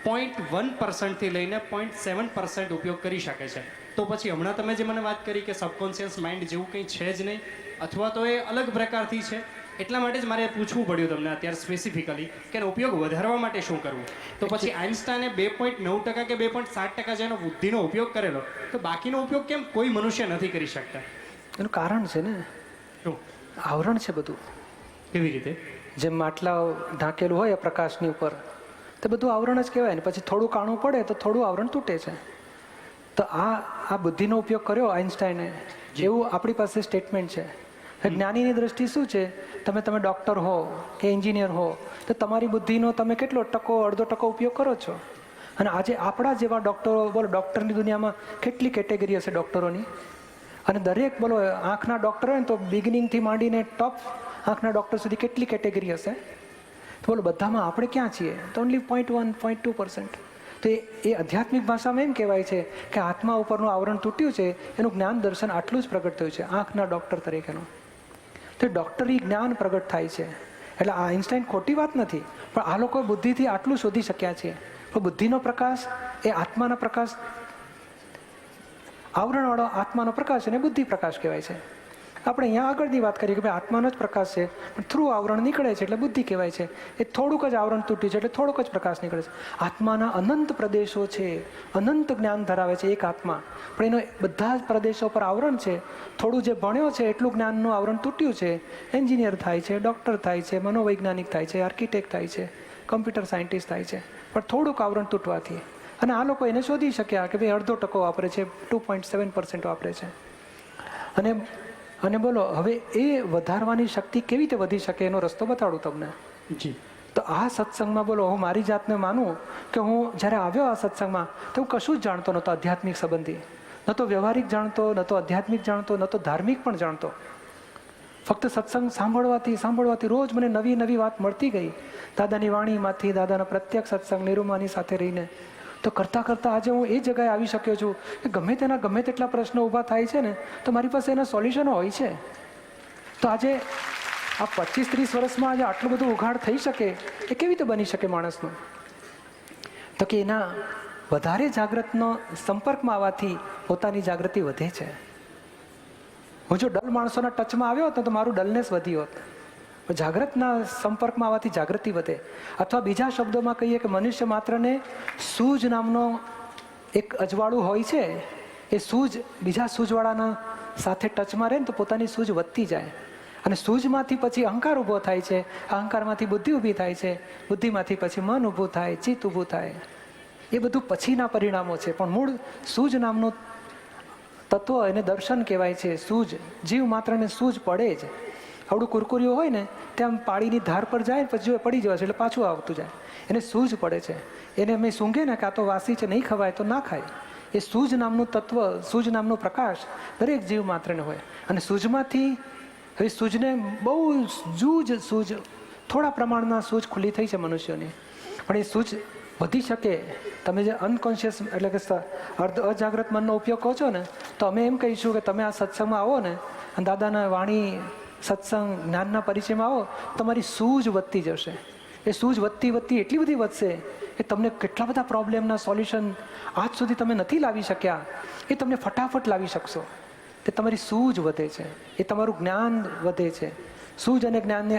Speaker 4: 0.1% લઈને 0.7% ઉપયોગ કરી શકે છે. તો પછી હમણાં તમે જે મને વાત કરી કે સબકોન્શિયસ માઇન્ડ જેવું કંઈ છે જ નહીં, અથવા તો એ અલગ પ્રકારથી છે, એટલા માટે જ મારે પૂછવું પડ્યું તમને અત્યારે સ્પેસિફિકલી કે એનો ઉપયોગ વધારવા માટે શું કરવું. તો પછી આઇન્સ્ટાઈને 2.9% કે 2.7% જેનો બુદ્ધિનો ઉપયોગ કરેલો, તો બાકીનો ઉપયોગ કેમ કોઈ મનુષ્ય નથી કરી શકતા?
Speaker 1: એનું કારણ છે ને,
Speaker 4: શું
Speaker 1: આવરણ છે બધું.
Speaker 4: કેવી રીતે?
Speaker 1: જેમ માટલા ઢાંકેલું હોય પ્રકાશની ઉપર, તો બધું આવરણ જ કહેવાય ને. પછી થોડું કાણું પડે તો થોડું આવરણ તૂટે છે. તો આ બુદ્ધિનો ઉપયોગ કર્યો આઇન્સ્ટાઈને, એવું આપણી પાસે સ્ટેટમેન્ટ છે. જ્ઞાનીની દ્રષ્ટિ શું છે? તમે ડૉક્ટર હો કે એન્જિનિયર હો, તો તમારી બુદ્ધિનો તમે કેટલો ટકો, અડધો ટકો ઉપયોગ કરો છો. અને આજે આપણા જેવા ડૉક્ટરો, બોલો ડૉક્ટરની દુનિયામાં કેટલી કેટેગરી હશે ડૉક્ટરોની, અને દરેક બોલો આંખના ડૉક્ટર હોય ને તો બિગિનિંગથી માંડીને ટોપ આંખના ડૉક્ટર સુધી કેટલી કેટેગરી હશે, તો બોલો બધામાં આપણે ક્યાં છીએ? તો ઓનલી 0.1, 0.2%. તો એ આધ્યાત્મિક ભાષામાં એમ કહેવાય છે કે આત્મા ઉપરનું આવરણ તૂટ્યું છે, એનું જ્ઞાન દર્શન આટલું જ પ્રગટ થયું છે આંખના ડૉક્ટર તરીકેનું. તો ડૉક્ટરી જ્ઞાન પ્રગટ થાય છે. એટલે આ આઈન્સ્ટાઈન ખોટી વાત નથી, પણ આ લોકો બુદ્ધિથી આટલું શોધી શક્યા છે. તો બુદ્ધિનો પ્રકાશ એ આત્માના પ્રકાશ, આવરણવાળો આત્માનો પ્રકાશ એને બુદ્ધિ પ્રકાશ કહેવાય છે. આપણે અહીંયા આગળની વાત કરીએ કે ભાઈ આત્માનો જ પ્રકાશ છે, પણ થ્રુ આવરણ નીકળે છે એટલે બુદ્ધિ કહેવાય છે. એ થોડુંક જ આવરણ તૂટ્યું છે એટલે થોડોક જ પ્રકાશ નીકળે છે. આત્માના અનંત પ્રદેશો છે, અનંત જ્ઞાન ધરાવે છે એક આત્મા, પણ એનો બધા જ પ્રદેશો પર આવરણ છે. થોડું જે ભણ્યો છે એટલું જ્ઞાનનું આવરણ તૂટ્યું છે. એન્જિનિયર થાય છે, ડૉક્ટર થાય છે, મનોવૈજ્ઞાનિક થાય છે, આર્કિટેક્ટ થાય છે, કમ્પ્યુટર સાયન્ટિસ્ટ થાય છે, પણ થોડુંક આવરણ તૂટવાથી. અને આ લોકો એને શોધી શક્યા કે ભાઈ 0.5% વાપરે છે, 2.7% વાપરે છે. અને બોલો હવે એ વધારવાની શક્તિ કેવી રીતે વધી શકે એનો રસ્તો બતાડું તમને.
Speaker 4: જી.
Speaker 1: તો આ સત્સંગમાં બોલો હું મારી જાતને માનું કે હું જ્યારે આવ્યો આ સત્સંગમાં તો હું કશું જ જાણતો નહોતો આધ્યાત્મિક સંબંધી, ન તો વ્યવહારિક જાણતો, ન તો આધ્યાત્મિક જાણતો, ન તો ધાર્મિક પણ જાણતો. ફક્ત સત્સંગ સાંભળવાથી રોજ મને નવી નવી વાત મળતી ગઈ, દાદાની વાણીમાંથી, દાદાના પ્રત્યક્ષ સત્સંગ નિરૂમાની સાથે રહીને. તો કરતાં કરતાં આજે હું એ જગ્યાએ આવી શક્યો છું કે ગમે તેટલા પ્રશ્નો ઊભા થાય છે ને તો મારી પાસે એના સોલ્યુશનો હોય છે. તો આજે આ 25-30 વર્ષમાં આજે આટલું બધું ઉઘાડ થઈ શકે એ કેવી રીતે બની શકે માણસનું? તો કે એના વધારે જાગૃતનો સંપર્કમાં આવવાથી પોતાની જાગૃતિ વધે છે. હું જો ડલ માણસોના ટચમાં આવ્યો હોત તો મારું ડલનેસ વધી હોત. જાગૃતના સંપર્કમાં આવવાથી જાગૃતિ વધે. અથવા બીજા શબ્દોમાં કહીએ કે મનુષ્ય માત્રને સૂઝ નામનો એક અજવાળું હોય છે. એ સૂઝ બીજા સૂઝવાળાના સાથે ટચમાં રહે ને તો પોતાની સૂઝ વધતી જાય. અને સૂઝમાંથી પછી અહંકાર ઊભો થાય છે, અહંકારમાંથી બુદ્ધિ ઊભી થાય છે, બુદ્ધિમાંથી પછી મન ઊભું થાય, ચિત્ત ઊભું થાય. એ બધું પછીના પરિણામો છે. પણ મૂળ સૂઝ નામનું તત્વ એને દર્શન કહેવાય છે. સૂઝ, જીવ માત્રને સૂઝ પડે જ. આવડું કુરકુરિયું હોય ને ત્યાં પાણીની ધાર પર જાય પછી જો પડી જવા છે એટલે પાછું આવતું જાય. એને સૂઝ પડે છે. એને અમે સૂંઘે ને કે આ તો વાસી છે, નહીં ખવાય તો ના ખાય. એ સૂઝ નામનું તત્વ, સૂઝ નામનો પ્રકાશ દરેક જીવ માત્રને હોય. અને સૂઝમાંથી હવે સૂઝને બહુ સૂઝ થોડા પ્રમાણમાં સૂઝ ખુલ્લી થઈ છે મનુષ્યોની, પણ એ સૂઝ વધી શકે. તમે જે અનકોન્શિયસ એટલે કે અજાગ્રત મનનો ઉપયોગ કહો છો ને, તો અમે એમ કહીશું કે તમે આ સત્સંગમાં આવો ને અને દાદાના વાણી, સત્સંગ, જ્ઞાનના પરિચયમાં આવો, તમારી સૂઝ વધતી જશે. એ સૂઝ વધતી એટલી બધી વધશે કે તમને કેટલા બધા પ્રોબ્લેમના સોલ્યુશન આજ સુધી તમે નથી લાવી શક્યા એ તમને ફટાફટ લાવી શકશો. તે તમારી સૂઝ વધે છે, એ તમારું જ્ઞાન વધે છે. સૂઝ અને જ્ઞાનને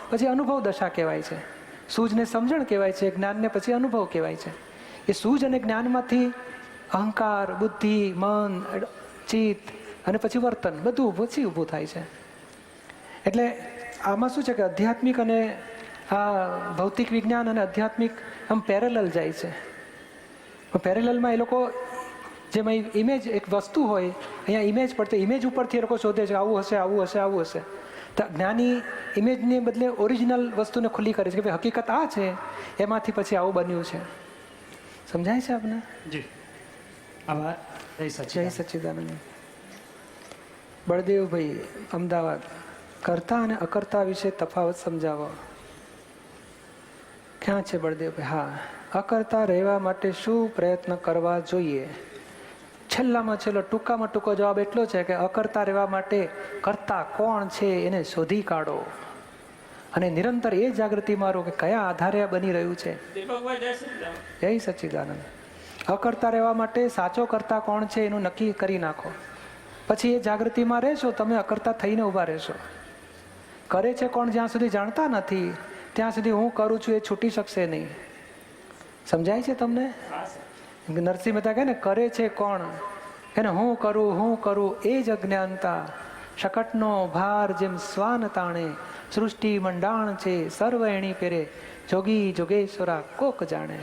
Speaker 1: પછી અનુભવ દશા કહેવાય છે. સૂઝને સમજણ કહેવાય છે, જ્ઞાનને પછી અનુભવ કહેવાય છે. એ સૂઝ અને જ્ઞાનમાંથી અહંકાર, બુદ્ધિ, મન, ચિત્ત અને પછી વર્તન બધું પછી ઊભું થાય છે. એટલે આમાં શું છે કે આધ્યાત્મિક અને આ ભૌતિક વિજ્ઞાન અને આધ્યાત્મિક આમ પેરેલલ જાય છે. પેરેલલમાં એ લોકો જેમાં ઇમેજ એક વસ્તુ હોય, અહીંયા ઇમેજ પડતી, ઇમેજ ઉપરથી એ લોકો શોધે છે આવું હશે, આવું હશે, આવું હશે. તો જ્ઞાની ઇમેજને બદલે ઓરિજિનલ વસ્તુને ખુલ્લી કરે છે કે ભાઈ હકીકત આ છે, એમાંથી પછી આવું બન્યું છે. સમજાય છે આપને?
Speaker 4: જી. આભાર.
Speaker 1: જય સચ્ચિદાનંદ. બળદેવભાઈ, અમદાવાદ. કરતા અને અકર્તા વિશે તફાવત સમજાવો. ક્યાં છે બળદેવભાઈ? હા, અકર્તા રહેવા માટે શું પ્રયત્ન કરવા જોઈએ? છેલ્લામાં છેલ્લો ટૂંકામાં ટૂંકો જવાબ એટલો છે કે અકર્તા રહેવા માટે કર્તા કોણ છે એને શોધી કાઢો અને નિરંતર એ જાગૃતિ મારો કે કયા આધારે બની રહ્યું છે. જય સચ્ચિદાનંદ. અકર્તા રહેવા માટે સાચો કર્તા કોણ છે એનું નક્કી કરી નાખો. પછી એ જાગૃતિમાં રહેશો, તમે અકર્તા થઈને ઊભા રહેશો. કરે છે કોણ જ્યાં સુધી જાણતા નથી ત્યાં સુધી હું કરું છું એ છૂટી શકશે નહીં. સમજાય છે તમને? નરસિંહ મહેતા કહે ને, કરે છે કોણ એને હું કરું એ જ અજ્ઞાનતા. શકટનો ભાર જેમ શ્વાન તાણે, સૃષ્ટિ મંડાણ છે સર્વ એણી પેરે, જોગી જોગેશ્વરા કોક જાણે.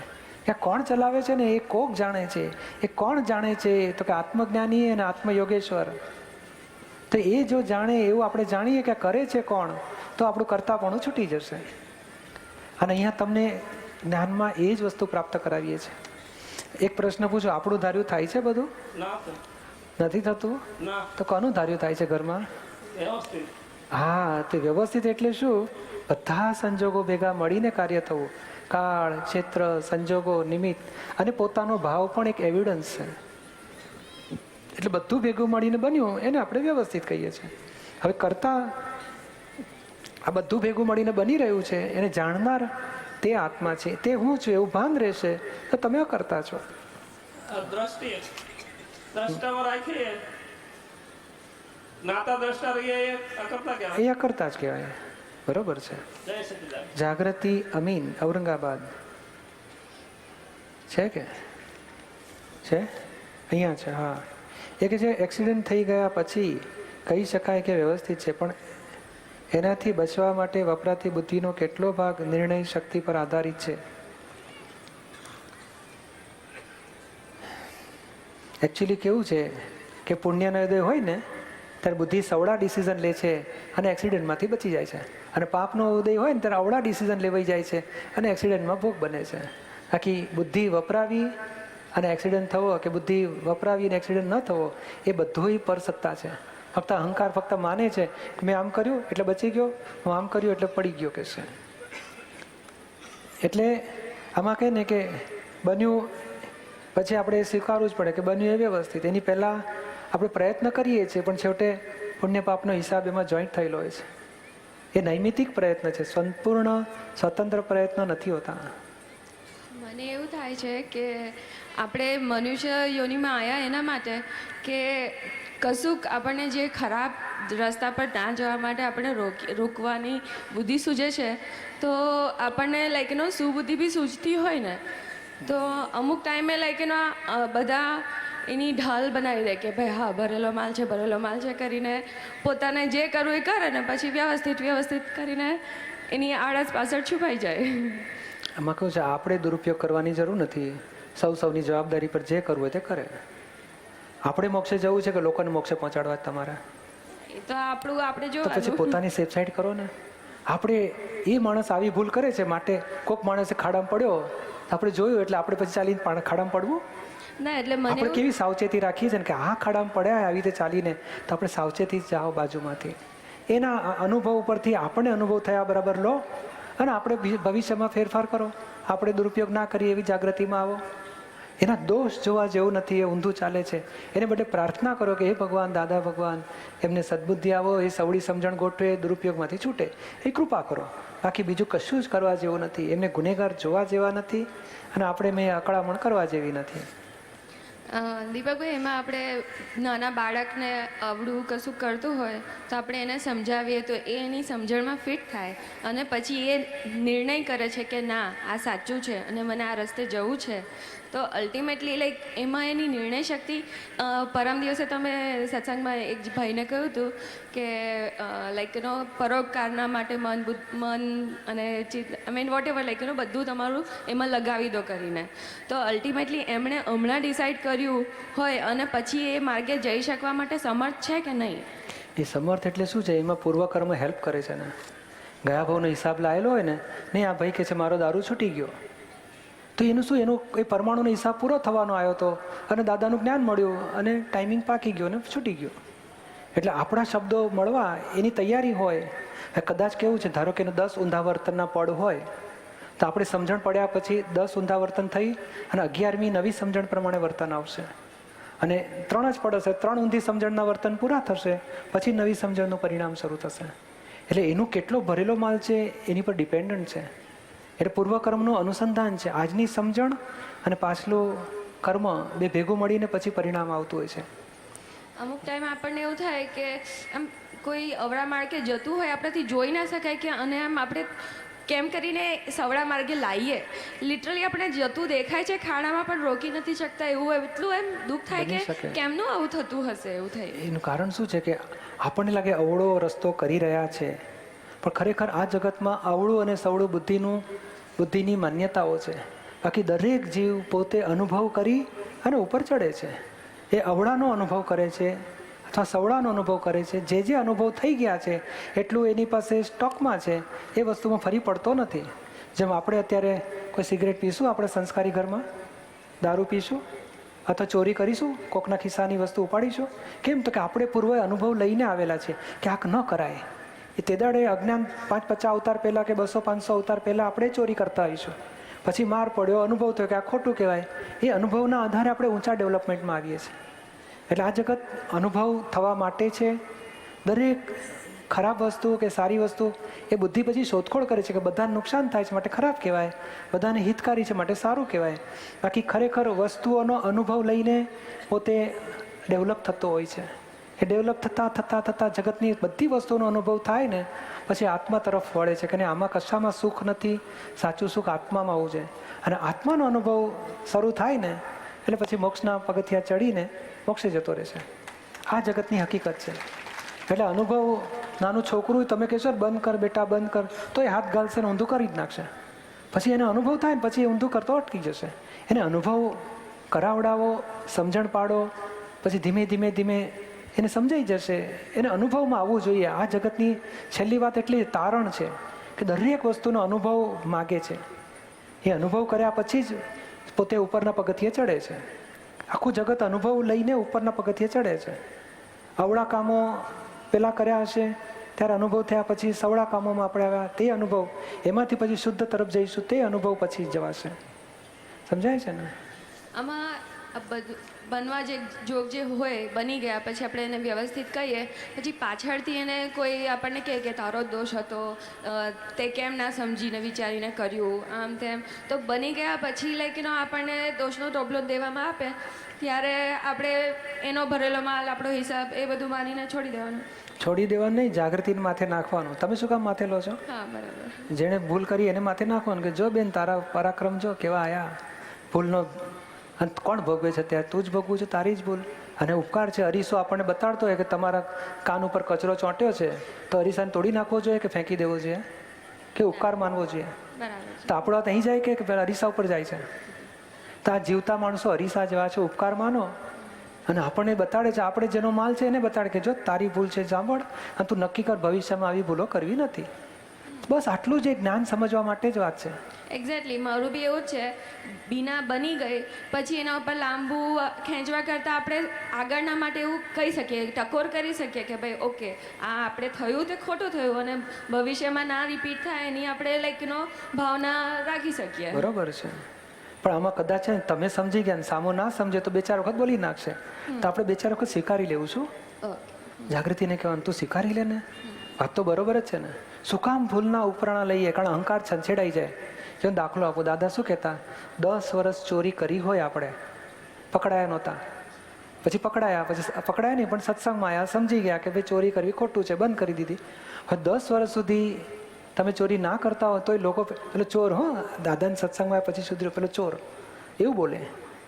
Speaker 1: કે કોણ ચલાવે છે ને એ કોક જાણે છે. એ કોણ જાણે છે? તો કે આત્મજ્ઞાની અને આત્મયોગેશ્વર. તો એ જો જાણે એવું આપણે જાણીએ કે કરે છે કોણ, તો આપણું કર્તાપણું છૂટી જશે. અને અહીંયા તમને જ્ઞાનમાં એ જ વસ્તુ પ્રાપ્ત કરાવીએ છીએ. એક પ્રશ્ન પૂછો, આપણું ધાર્યું થાય છે બધું? નથી થતું? તો કોનું ધાર્યું થાય છે ઘરમાં? હા, તે વ્યવસ્થિત એટલે શું? બધા સંજોગો ભેગા મળીને કાર્ય થવું. કાળ, ક્ષેત્ર, સંજોગો, નિમિત્ત અને પોતાનો ભાવ પણ એક એવિડન્સ છે. એટલે બધું ભેગું મળીને બન્યું એને આપણે વ્યવસ્થિત કહીએ છીએ. હવે કરતા આ બધું ભેગું મળીને બની રહ્યું છે એને જાણનાર તે આત્મા છે, તે હું છું એવું ભાન રહેશે તો તમે કરતા છો.
Speaker 5: દ્રષ્ટામાં રાખીએ જ્ઞાતા દ્રષ્ટા રહીએ એ અકર્તા કહેવાય.
Speaker 1: એ અકર્તા જ કહેવાય. બરોબર છે.
Speaker 5: જય સચિદાન.
Speaker 1: જાગૃતિ અમીન, ઔરંગાબાદ છે કે છે? અહીંયા છે. હા, એ કે છે એક્સિડન્ટ થઈ ગયા પછી કહી શકાય કે વ્યવસ્થિત છે, પણ એનાથી બચવા માટે વપરાતી બુદ્ધિનો કેટલો ભાગ નિર્ણય શક્તિ પર આધારિત છે? એકચ્યુઅલી કેવું છે કે પુણ્યનો ઉદય હોય ને ત્યારે બુદ્ધિ સવડા ડિસિઝન લે છે અને એક્સિડન્ટમાંથી બચી જાય છે, અને પાપનો ઉદય હોય ને ત્યારે અવડા ડિસિઝન લેવાઈ જાય છે અને એક્સિડન્ટમાં ભોગ બને છે. બાકી બુદ્ધિ વપરાવી અને એક્સિડન્ટ થવો કે બુદ્ધિ વપરાવી અને એક્સિડન્ટ ન થવો એ બધું પરસત્તા છે. ફક્ત અહંકાર ફક્ત માને છે કે મેં આમ કર્યું એટલે બચી ગયો, હું આમ કર્યું એટલે પડી ગયો કે છે. એટલે આમાં કહે ને કે બન્યું પછી આપણે સ્વીકારવું જ પડે કે બન્યું એ વ્યવસ્થિત. એની પહેલાં આપણે પ્રયત્ન કરીએ છીએ પણ છેવટે પુણ્ય પાપનો હિસાબ એમાં જોઈન્ટ થયેલો હોય છે. એ નૈમિતિક પ્રયત્ન છે, સંપૂર્ણ સ્વતંત્ર પ્રયત્ન નથી હોતા.
Speaker 6: મને એવું થાય છે કે આપણે મનુષ્ય યોનિમાં આવ્યા એના માટે કે કશુંક આપણને જે ખરાબ રસ્તા પર ના જવા માટે આપણે રોકવાની બુદ્ધિ સૂઝે છે, તો આપણને લાઈક એનો સુબુદ્ધિ બી સૂઝતી હોય ને તો અમુક ટાઈમે લાઈક એના બધા એની ઢાલ બનાવી દે કે ભાઈ હા ભરેલો માલ છે કરીને પોતાને જે કરવું એ કરે ને પછી વ્યવસ્થિત કરીને એની આળસ પાછળ છુપાઈ જાય.
Speaker 1: આમાં કહું છે આપણે દુરુપયોગ કરવાની જરૂર નથી. સૌની જવાબદારી પર જે કરવું હોય તે કરે. આપણે મોક્ષે જવું છે કે લોકોને મોક્ષે પહોંચાડવા તમારા?
Speaker 6: એ તો આપણે જો
Speaker 1: તો પછી પોતાની સેફ સાઈડ કરો ને. આપણે એ માણસ આવી ભૂલ કરે છે માટે કોઈક માણસે ખાડામાં પડ્યો આપણે જોયું એટલે આપણે પછી ચાલીને ખાડામાં પડવું
Speaker 6: ના. એટલે મને
Speaker 1: આપણે કેવી સાવચેતી રાખીએ છીએ કે આ ખાડામાં પડ્યા આવી રીતે ચાલીને તો આપણે સાવચેતી જાઓ બાજુમાંથી. એના અનુભવ ઉપરથી આપણને અનુભવ થયા બરાબર લો અને આપણે ભવિષ્યમાં ફેરફાર કરો. આપણે દુરુપયોગ ના કરીએ એવી જાગૃતિમાં આવો. એના દોષ જોવા જેવું નથી, એ ઊંધું ચાલે છે. એને બદલે પ્રાર્થના કરો કે હે ભગવાન, દાદા ભગવાન, એમને સદબુદ્ધિ આવો, એ સવડી સમજણ ગોઠવે, દુરુપયોગમાંથી છૂટે, એ કૃપા કરો. બાકી બીજું કશું જ કરવા જેવું નથી. એમને ગુનેગાર જોવા જેવા નથી અને આપણે મેં અકળામણ કરવા જેવી નથી.
Speaker 6: દીપકભાઈ, એમાં આપણે નાના બાળકને અવળું કશું કરતું હોય તો આપણે એને સમજાવીએ તો એ એની સમજણમાં ફિટ થાય અને પછી એ નિર્ણય કરે છે કે ના આ સાચું છે અને મને આ રસ્તે જવું છે. તો અલ્ટિમેટલી લાઈક એમાં એની નિર્ણય શક્તિ પરમ દિવસે તમે સત્સંગમાં એક ભાઈને કહ્યું હતું કે લાઈક એનો પરોપકારના માટે મન અને ચિત્ત વોટ એવર લાઈક એનું બધું તમારું એમાં લગાવી દો કરીને. તો અલ્ટિમેટલી એમણે હમણાં ડિસાઈડ કર્યું હોય અને પછી એ માર્ગે જઈ શકવા માટે સમર્થ છે કે નહીં?
Speaker 1: એ સમર્થ એટલે શું છે? એમાં પૂર્વકર્મ હેલ્પ કરે છે ને. ગયા ભાવનો હિસાબ લાયેલો હોય ને, નહીં આ ભાઈ કે છે મારો દારૂ છૂટી ગયો, તો એનું શું, એનો એ પરમાણુનો હિસાબ પૂરો થવાનો આવ્યો હતો અને દાદાનું જ્ઞાન મળ્યું અને ટાઈમિંગ પાકી ગયો અને છૂટી ગયો. એટલે આપણા શબ્દો મળવા એની તૈયારી હોય. કદાચ કેવું છે, ધારો કે એનું 10 ઊંધા વર્તનના પડ હોય તો આપણે સમજણ પડ્યા પછી 10 ઊંધા વર્તન થઈ અને 11મી નવી સમજણ પ્રમાણે વર્તન આવશે. અને 3 જ પડ હશે, 3 ઊંધી સમજણના વર્તન પૂરા થશે પછી નવી સમજણનું પરિણામ શરૂ થશે. એટલે એનું કેટલો ભરેલો માલ છે એની પર ડિપેન્ડન્ટ છે. એટલે પૂર્વકર્મનું અનુસંધાન છે. આજની સમજણ અને પાછલું કર્મ બે ભેગું મળીને પછી પરિણામ આવતું હોય છે.
Speaker 6: અમુક ટાઈમ આપણને એવું થાય કે આમ કોઈ અવળા માર્ગે જતું હોય આપણાથી જોઈ ના શકાય કે અને આમ આપણે કેમ કરીને સવડા માર્ગે લાવીએ. લિટરલી આપણે જતું દેખાય છે ખાડામાં પણ રોકી નથી શકતા. એવું એટલું એમ દુઃખ થાય કે કેમનું આવું થતું હશે. એવું થાય.
Speaker 1: એનું કારણ શું છે કે આપણને લાગે અવળો રસ્તો કરી રહ્યા છે, પણ ખરેખર આ જગતમાં અવળું અને સવળું બુદ્ધિની માન્યતાઓ છે. બાકી દરેક જીવ પોતે અનુભવ કરી અને ઉપર ચડે છે. એ અવળાનો અનુભવ કરે છે અથવા સવળાનો અનુભવ કરે છે. જે અનુભવ થઈ ગયા છે એટલું એની પાસે સ્ટોકમાં છે, એ વસ્તુમાં ફરી પડતો નથી. જેમ આપણે અત્યારે કોઈ સિગરેટ પીશું આપણે સંસ્કારી ઘરમાં, દારૂ પીશું અથવા ચોરી કરીશું, કોકના ખિસ્સાની વસ્તુ ઉપાડીશું, કેમ તો કે આપણે પૂર્વે અનુભવ લઈને આવેલા છે કે આ ન કરાય. એ તે દાડે અજ્ઞાન 550 અવતાર પહેલાં કે 200-500 અવતાર પહેલાં આપણે ચોરી કરતા આવીશું, પછી માર પડ્યો, અનુભવ થયો કે આ ખોટું કહેવાય. એ અનુભવના આધારે આપણે ઊંચા ડેવલપમેન્ટમાં આવીએ છીએ. એટલે આ જગત અનુભવ થવા માટે છે. દરેક ખરાબ વસ્તુ કે સારી વસ્તુ એ બુદ્ધિ પછી શોધખોળ કરે છે કે બધાને નુકસાન થાય છે માટે ખરાબ કહેવાય, બધાને હિતકારી છે માટે સારું કહેવાય. બાકી ખરેખર વસ્તુઓનો અનુભવ લઈને પોતે ડેવલપ થતો હોય છે. એ ડેવલપ થતાં જગતની બધી વસ્તુઓનો અનુભવ થાય ને પછી આત્મા તરફ વળે છે કે આમાં કશામાં સુખ નથી, સાચું સુખ આત્મામાં આવવું છે. અને આત્માનો અનુભવ શરૂ થાય ને એટલે પછી મોક્ષના પગથિયા ચડીને મોક્ષે જતો રહે છે. આ જગતની હકીકત છે. એટલે અનુભવ, નાનું છોકરું તમે કહેશો બંધ કર બેટા બંધ કર, તો એ હાથ ગાલશે ને ઊંધું કરી જ નાખશે. પછી એને અનુભવ થાય ને પછી એ ઊંધું કરતો અટકી જશે. એને અનુભવ કરાવડાવો, સમજણ પાડો, પછી ધીમે ધીમે ધીમે એને સમજાઈ જશે. એને અનુભવમાં આવવું જોઈએ. આ જગતની છેલ્લી વાત એટલી તારણ છે કે દરેક વસ્તુનો અનુભવ માગે છે. એ અનુભવ કર્યા પછી જ પોતે ઉપરના પગથિયે ચડે છે. આખું જગત અનુભવ લઈને ઉપરના પગથિયે ચડે છે. અવળા કામો પહેલાં કર્યા હશે ત્યારે અનુભવ થયા પછી સવળા કામોમાં આપણે આવ્યા, તે અનુભવ, એમાંથી પછી શુદ્ધ તરફ જઈશું, તે અનુભવ પછી જવાશે. સમજાય છે ને?
Speaker 6: આમાં આ બધું બનવા જે જોગ જે હોય બની ગયા પછી આપણે એને વ્યવસ્થિત કહીએ, પછી પાછળથી એને કોઈ આપણને કહે કે તારો જ દોષ હતો, તે કેમ ના સમજીને વિચારીને કર્યું, આમ તેમ, તો બની ગયા પછી લાઈક આપણને દોષનો ટોપલો દેવામાં આપે ત્યારે આપણે એનો ભરેલો માલ, આપણો હિસાબ એ બધું માનીને છોડી દેવાનું.
Speaker 1: છોડી દેવાનું નહીં, જાગૃતિને માથે નાખવાનું. તમે શું કામ માથે લો છો?
Speaker 6: હા, બરાબર.
Speaker 1: જેણે ભૂલ કરી એને માથે નાખવાનું કે જો બેન તારા પરાક્રમ જો કેવા આયા, ભૂલનો અને કોણ ભોગવે છે ત્યારે તું જ ભોગવું છે, તારી જ ભૂલ. અને ઉપકાર છે, અરીસો આપણને બતાડતો હોય કે તમારા કાન ઉપર કચરો ચોંટ્યો છે તો અરીસાને તોડી નાખવો જોઈએ કે ફેંકી દેવો જોઈએ કે ઉપકાર માનવો જોઈએ?
Speaker 6: બરાબર.
Speaker 1: તો આપણો અહીં જાય કે પેલા અરીસા ઉપર જાય છે? તો આ જીવતા માણસો અરીસા જેવા છે, ઉપકાર માનો. અને આપણને બતાડે છે, આપણે જેનો માલ છે એને બતાડે કે જો તારી ભૂલ છે સાંભળ, અને તું નક્કી કર ભવિષ્યમાં આવી ભૂલો કરવી નથી. બસ આટલું જ જ્ઞાન સમજવા માટે જ વાત છે.
Speaker 6: એક્ઝેક્ટલી મારું બી એવું જ છે. બીના બની ગઈ પછી એના ઉપર લાંબુ ખેંચવા કરતાં આપણે આગળના માટે એવું કહી શકીએ, ટકોર કરી શકીએ કે ભાઈ ઓકે આ આપણે થયું તે ખોટું થયું અને ભવિષ્યમાં ના રિપીટ થાય એની આપણે ભાવના રાખી શકીએ.
Speaker 1: બરોબર છે. પણ આમાં કદાચ છે ને તમે સમજી ગયા ને સામો ના સમજે તો બે ચાર વખત બોલી નાખશે. તો આપણે બે ચાર વખત સ્વીકારી લેવું છું. જાગૃતિને કહેવાનું તું સ્વીકારી લે ને, વાત તો બરોબર જ છે ને. શું કામ ભૂલના ઉપરાણા લઈએ? કારણ અહંકાર છંછેડાઈ જાય. જો દાખલો આપો, દાદા શું કહેતા, 10 વર્ષ ચોરી કરી હોય આપણે, પકડાયા નહોતા, પછી પકડાયા, પછી પકડાયા નહીં પણ સત્સંગમાં આવ્યા, સમજી ગયા કે ભાઈ ચોરી કરવી ખોટું છે, બંધ કરી દીધી. હવે 10 વર્ષ સુધી તમે ચોરી ના કરતા હો તોય લોકો પેલો ચોર, દાદાને સત્સંગમાં આવ્યા પછી સુધર્યો, પેલો ચોર એવું બોલે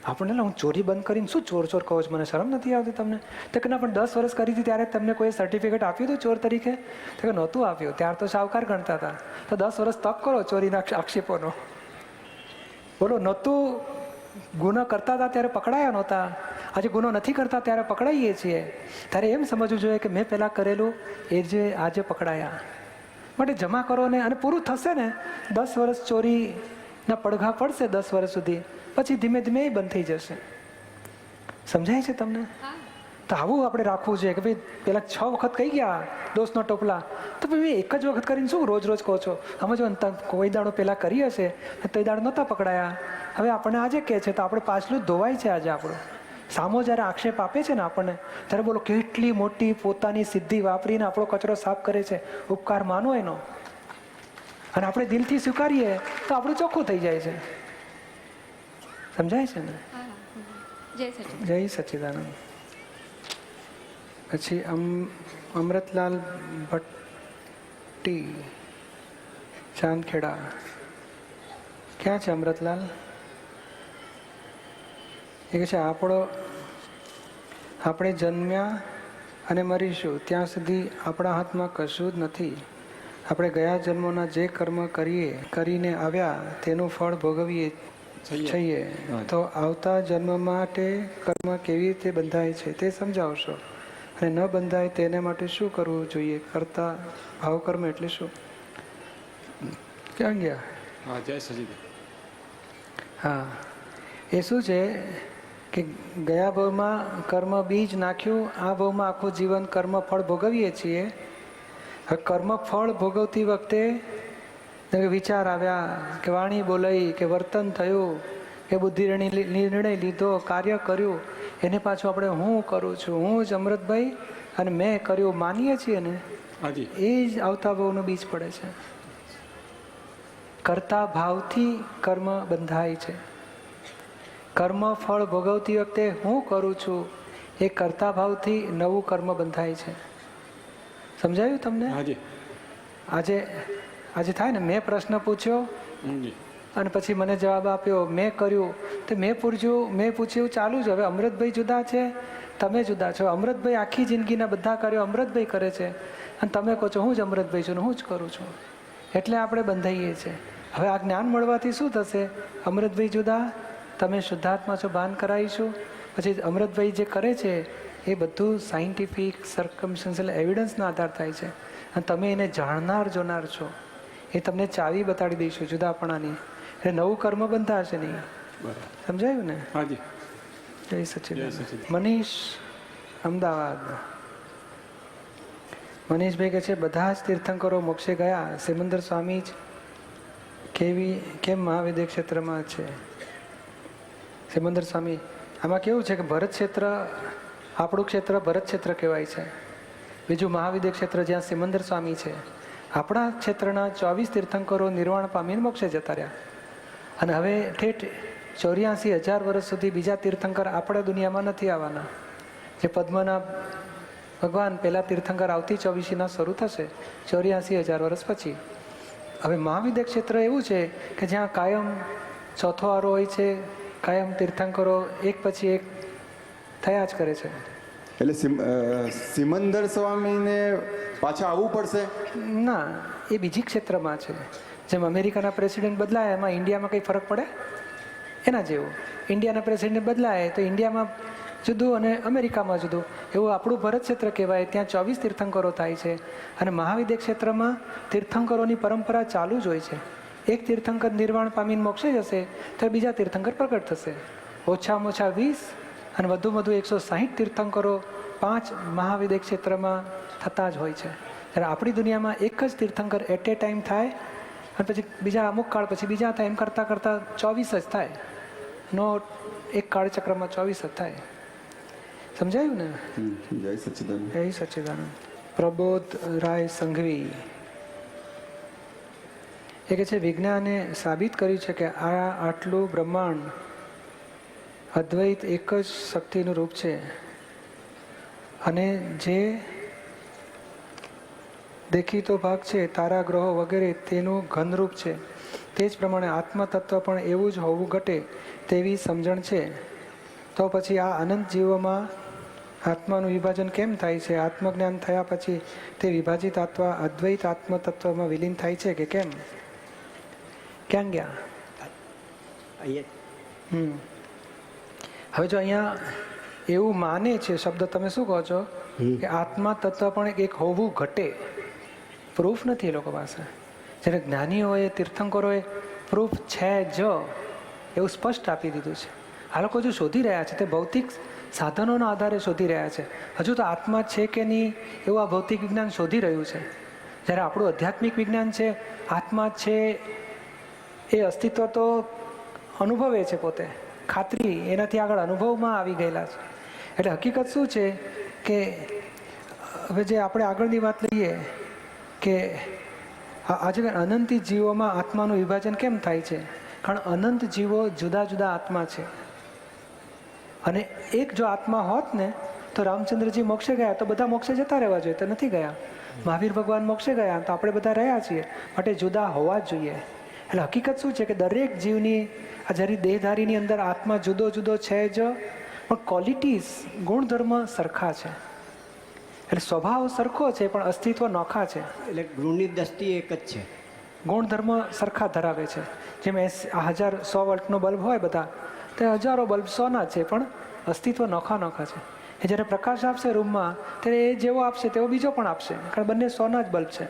Speaker 1: આપણને. હું ચોરી બંધ કરીને શું ચોર ચોર કહો છો, મને શરમ નથી આવતી તમને? તો કે ના પણ 10 વર્ષ કરી હતી ત્યારે તમને કોઈ સર્ટિફિકેટ આપ્યું હતું ચોર તરીકે? તો કે નહોતું આપ્યું, ત્યાર તો શાહુકાર ગણતા હતા. તો 10 વર્ષ તપ કરો ચોરીના આક્ષેપોનો. બોલો, નહોતું ગુનો કરતા હતા ત્યારે પકડાયા નહોતા, આજે ગુનો નથી કરતા ત્યારે પકડાઈએ છીએ. ત્યારે એમ સમજવું જોઈએ કે મેં પહેલાં કરેલું એ જે આજે પકડાયા માટે જમા કરો ને, અને પૂરું થશે ને 10 વર્ષ ચોરીના પડઘા પડશે 10 વર્ષ સુધી, પછી ધીમે ધીમે એ બંધ થઈ જશે. સમજાય છે તમને? તો આવું આપણે રાખવું જોઈએ કે ભાઈ પેલા 6 વખત કહી ગયા દોષનો ટોપલા, તો ભાઈ એક જ વખત કરીને શું રોજ રોજ કહો છો? સમજો કોઈ દાડો પહેલાં કરી હશે તો એ દાડો નહોતા પકડાયા, હવે આપણને આજે કહે છે તો આપણે પાછલું જ ધોવાય છે. આજે આપણો સામો જ્યારે આક્ષેપ આપે છે ને આપણને, ત્યારે બોલો કેટલી મોટી પોતાની સિદ્ધિ વાપરીને આપણો કચરો સાફ કરે છે. ઉપકાર માનો એનો, અને આપણે દિલથી સ્વીકારીએ તો આપણું ચોખ્ખું થઈ જાય છે. સમજાય છે ને? જય સચ્ચિદાનંદ. પછી અમૃતલાલ ભટ્ટી, ચાંદખેડા. ક્યાં છે અમૃતલાલ? એ કહે છે આપણે જન્મ્યા અને મરીશું ત્યાં સુધી આપણા હાથમાં કશું જ નથી. આપણે ગયા જન્મોના જે કર્મ કરીને આવ્યા તેનું ફળ ભોગવીએ છીએ. તો આવતા જન્મ માટે કર્મ કેવી રીતે બંધાય છે તે સમજાવશો, અને ન બંધાય તેને માટે શું કરવું જોઈએ? કરતા ભાવકર્મ એટલે શું? ક્યાં ગયા?
Speaker 7: હા જય સચિદાન.
Speaker 1: હા એ શું છે કે ગયા ભાવમાં કર્મ બીજ નાખ્યું, આ ભાવમાં આખું જીવન કર્મ ફળ ભોગવીએ છીએ. હવે કર્મ ફળ ભોગવતી વખતે વિચાર આવ્યા કે વાણી બોલાઈ કે વર્તન થયું કે બુદ્ધિ નિર્ણય લીધો, કાર્ય કર્યું, એને પાછું આપણે હું કરું છું, હું જ અમૃતભાઈ અને મેં કર્યું માનીએ છીએ ને,
Speaker 7: હાજી
Speaker 1: એ જ આવતા ભાવનું બીજ પડે છે. કરતા ભાવથી કર્મ બંધાય છે. કર્મ ફળ ભોગવતી વખતે હું કરું છું એ કરતા ભાવથી નવું કર્મ બંધાય છે. સમજાયું તમને?
Speaker 7: હાજી
Speaker 1: આજે આજે થાય ને, મેં પ્રશ્ન પૂછ્યો
Speaker 7: જી
Speaker 1: અને પછી મને જવાબ આપ્યો, મેં કર્યું, તો મેં પૂછ્યું ચાલુ જ. હવે અમૃતભાઈ જુદા છે, તમે જુદા છો. અમૃતભાઈ આખી જિંદગીના બધા કાર્યો અમૃતભાઈ કરે છે અને તમે કહો છો હું જ અમૃતભાઈ છું ને હું જ કરું છું. એટલે આપણે બંધાઈએ છીએ. હવે આ જ્ઞાન મળવાથી શું થશે? અમૃતભાઈ જુદા, તમે શુદ્ધાત્મા છો, ભાન કરાવીશું. પછી અમૃતભાઈ જે કરે છે એ બધું સાયન્ટિફિક સર્કમસ્ટન્શિયલ એવિડન્સના આધાર થાય છે અને તમે એને જાણનાર જોનાર છો. એ તમને ચાવી બતાડી દઈશું જુદાપણાની, એટલે નવું કર્મ બંધાશે નહીં.
Speaker 7: બરાબર.
Speaker 1: સમજાયું ને?
Speaker 7: હાજી
Speaker 1: જય સચિદાનંદ.
Speaker 7: જય સચિદાનંદ.
Speaker 1: મનીષ અમદાવાદ. મનીષભાઈ કહે છે બધા જ તીર્થંકરો મોક્ષે ગયા, સિમંદર સ્વામી જ કેમ મહાવિદ્ય ક્ષેત્રમાં છે? સિમંદર સ્વામી, આમાં કેવું છે કે ભરત ક્ષેત્ર, આપણું ક્ષેત્ર ભરત ક્ષેત્ર કહેવાય છે. બીજું મહાવિદ્ય ક્ષેત્ર જ્યાં સિમંદર સ્વામી છે. આપણા ક્ષેત્રના 24 તીર્થંકરો નિર્વાણ પામીને મોક્ષે જતા રહ્યા અને હવે ઠેઠ 84,000 વર્ષ સુધી બીજા તીર્થંકર આપણા દુનિયામાં નથી આવવાના. જે પદ્મનાભ ભગવાન પહેલા તીર્થંકર આવતી 24ના શરૂ થશે 84,000 વર્ષ પછી. હવે મહાવિદ્ય ક્ષેત્ર એવું છે કે જ્યાં કાયમ ચોથો આરો હોય છે, કાયમ તીર્થંકરો એક પછી એક થયા જ કરે છે.
Speaker 8: એટલે સિમંદર સ્વામીને પાછા આવવું પડશે?
Speaker 1: ના, એ બીજી ક્ષેત્રમાં છે. જેમ અમેરિકાના પ્રેસિડેન્ટ બદલાય એમાં ઇન્ડિયામાં કંઈ ફરક પડે? એના જેવું ઇન્ડિયાના પ્રેસિડેન્ટ બદલાય તો ઇન્ડિયામાં જુદું અને અમેરિકામાં જુદું. એવું આપણું ભરત ક્ષેત્ર કહેવાય, ત્યાં 24 તીર્થંકરો થાય છે. અને મહાવિદ્ય ક્ષેત્રમાં તીર્થંકરોની પરંપરા ચાલુ જ હોય છે. એક તીર્થંકર નિર્વાણ પામીને મોક્ષે જશે તો બીજા તીર્થંકર પ્રગટ થશે. ઓછામાં ઓછા 20 અને વધુમાં વધુ 160 તીર્થંકરો 5 મહાવિદ્ય ક્ષેત્રમાં થતા જ હોય છે. જ્યારે આપણી દુનિયામાં એક જ તીર્થંકર એટ એ ટાઈમ થાય અને પછી બીજા અમુક કાળ પછી બીજા થાય, એમ કરતાં કરતાં 24 જ થાય. નો એક કાળચક્રમાં 24 જ થાય. સમજાયું ને?
Speaker 8: જય સચ્ચિદાનંદ.
Speaker 1: જય સચ્ચિદાનંદ. પ્રબોધ રાય સંઘવી એ કહે છે વિજ્ઞાને સાબિત કર્યું છે કે આટલું બ્રહ્માંડ અદ્વૈત એક જ શક્તિનું રૂપ છે અને જે દેખીતો ભાગ છે તારા ગ્રહો વગેરે તેનું ઘનરૂપ છે. તે જ પ્રમાણે આત્મ તત્વ પણ એવું જ હોવું ઘટે તેવી સમજણ છે. તો પછી આ અનંત જીવોમાં આત્માનું વિભાજન કેમ થાય છે? આત્મજ્ઞાન થયા પછી તે વિભાજિત આત્મા અદ્વૈત આત્મ તત્વમાં વિલીન થાય છે કે કેમ? ક્યાં ગયા? હવે જો અહીંયા એવું માને છે, શબ્દ તમે શું કહો છો કે આત્મા તત્વ પણ એક હોવું ઘટે, પ્રૂફ નથી એ લોકો પાસે. જ્યારે જ્ઞાનીઓએ તીર્થંકરોએ પ્રૂફ છે જ એવું સ્પષ્ટ આપી દીધું છે. આ લોકો જો શોધી રહ્યા છે તે ભૌતિક સાધનોના આધારે શોધી રહ્યા છે. હજુ તો આત્મા છે કે નહીં એવું આ ભૌતિક વિજ્ઞાન શોધી રહ્યું છે. જ્યારે આપણું આધ્યાત્મિક વિજ્ઞાન છે આત્મા છે એ અસ્તિત્વ તો અનુભવે છે પોતે, ખાતરી એનાથી આગળ અનુભવમાં આવી ગયેલા છે. એટલે હકીકત શું છે કે હવે જે આપણે આગળની વાત લઈએ કે આજે અનંત જીવોમાં આત્માનું વિભાજન કેમ થાય છે? કારણ અનંત જીવો જુદા જુદા આત્મા છે. અને એક જો આત્મા હોત ને તો રામચંદ્રજી મોક્ષે ગયા તો બધા મોક્ષે જતા રહેવા જોઈએ, તો નથી ગયા. મહાવીર ભગવાન મોક્ષે ગયા તો આપણે બધા રહ્યા છીએ, માટે જુદા હોવા જ જોઈએ. એટલે હકીકત શું છે કે દરેક જીવની આ જ્યારે દેહધારીની અંદર આત્મા જુદો જુદો છે જ, પણ ક્વોલિટીઝ ગુણધર્મ સરખા છે. એટલે સ્વભાવ સરખો છે પણ અસ્તિત્વ નોખા છે.
Speaker 9: એટલે ગુણની દ્રષ્ટિ એક જ છે,
Speaker 1: ગુણધર્મ સરખા ધરાવે છે. જેમ 100 વોલ્ટનો બલ્બ હોય બધા, તે હજારો બલ્બ 100ના છે પણ અસ્તિત્વ નોખા નોખા છે. એ જ્યારે પ્રકાશ આપશે રૂમમાં ત્યારે એ જેવો આપશે તેવો બીજો પણ આપશે, કારણ બંને 100ના જ બલ્બ છે.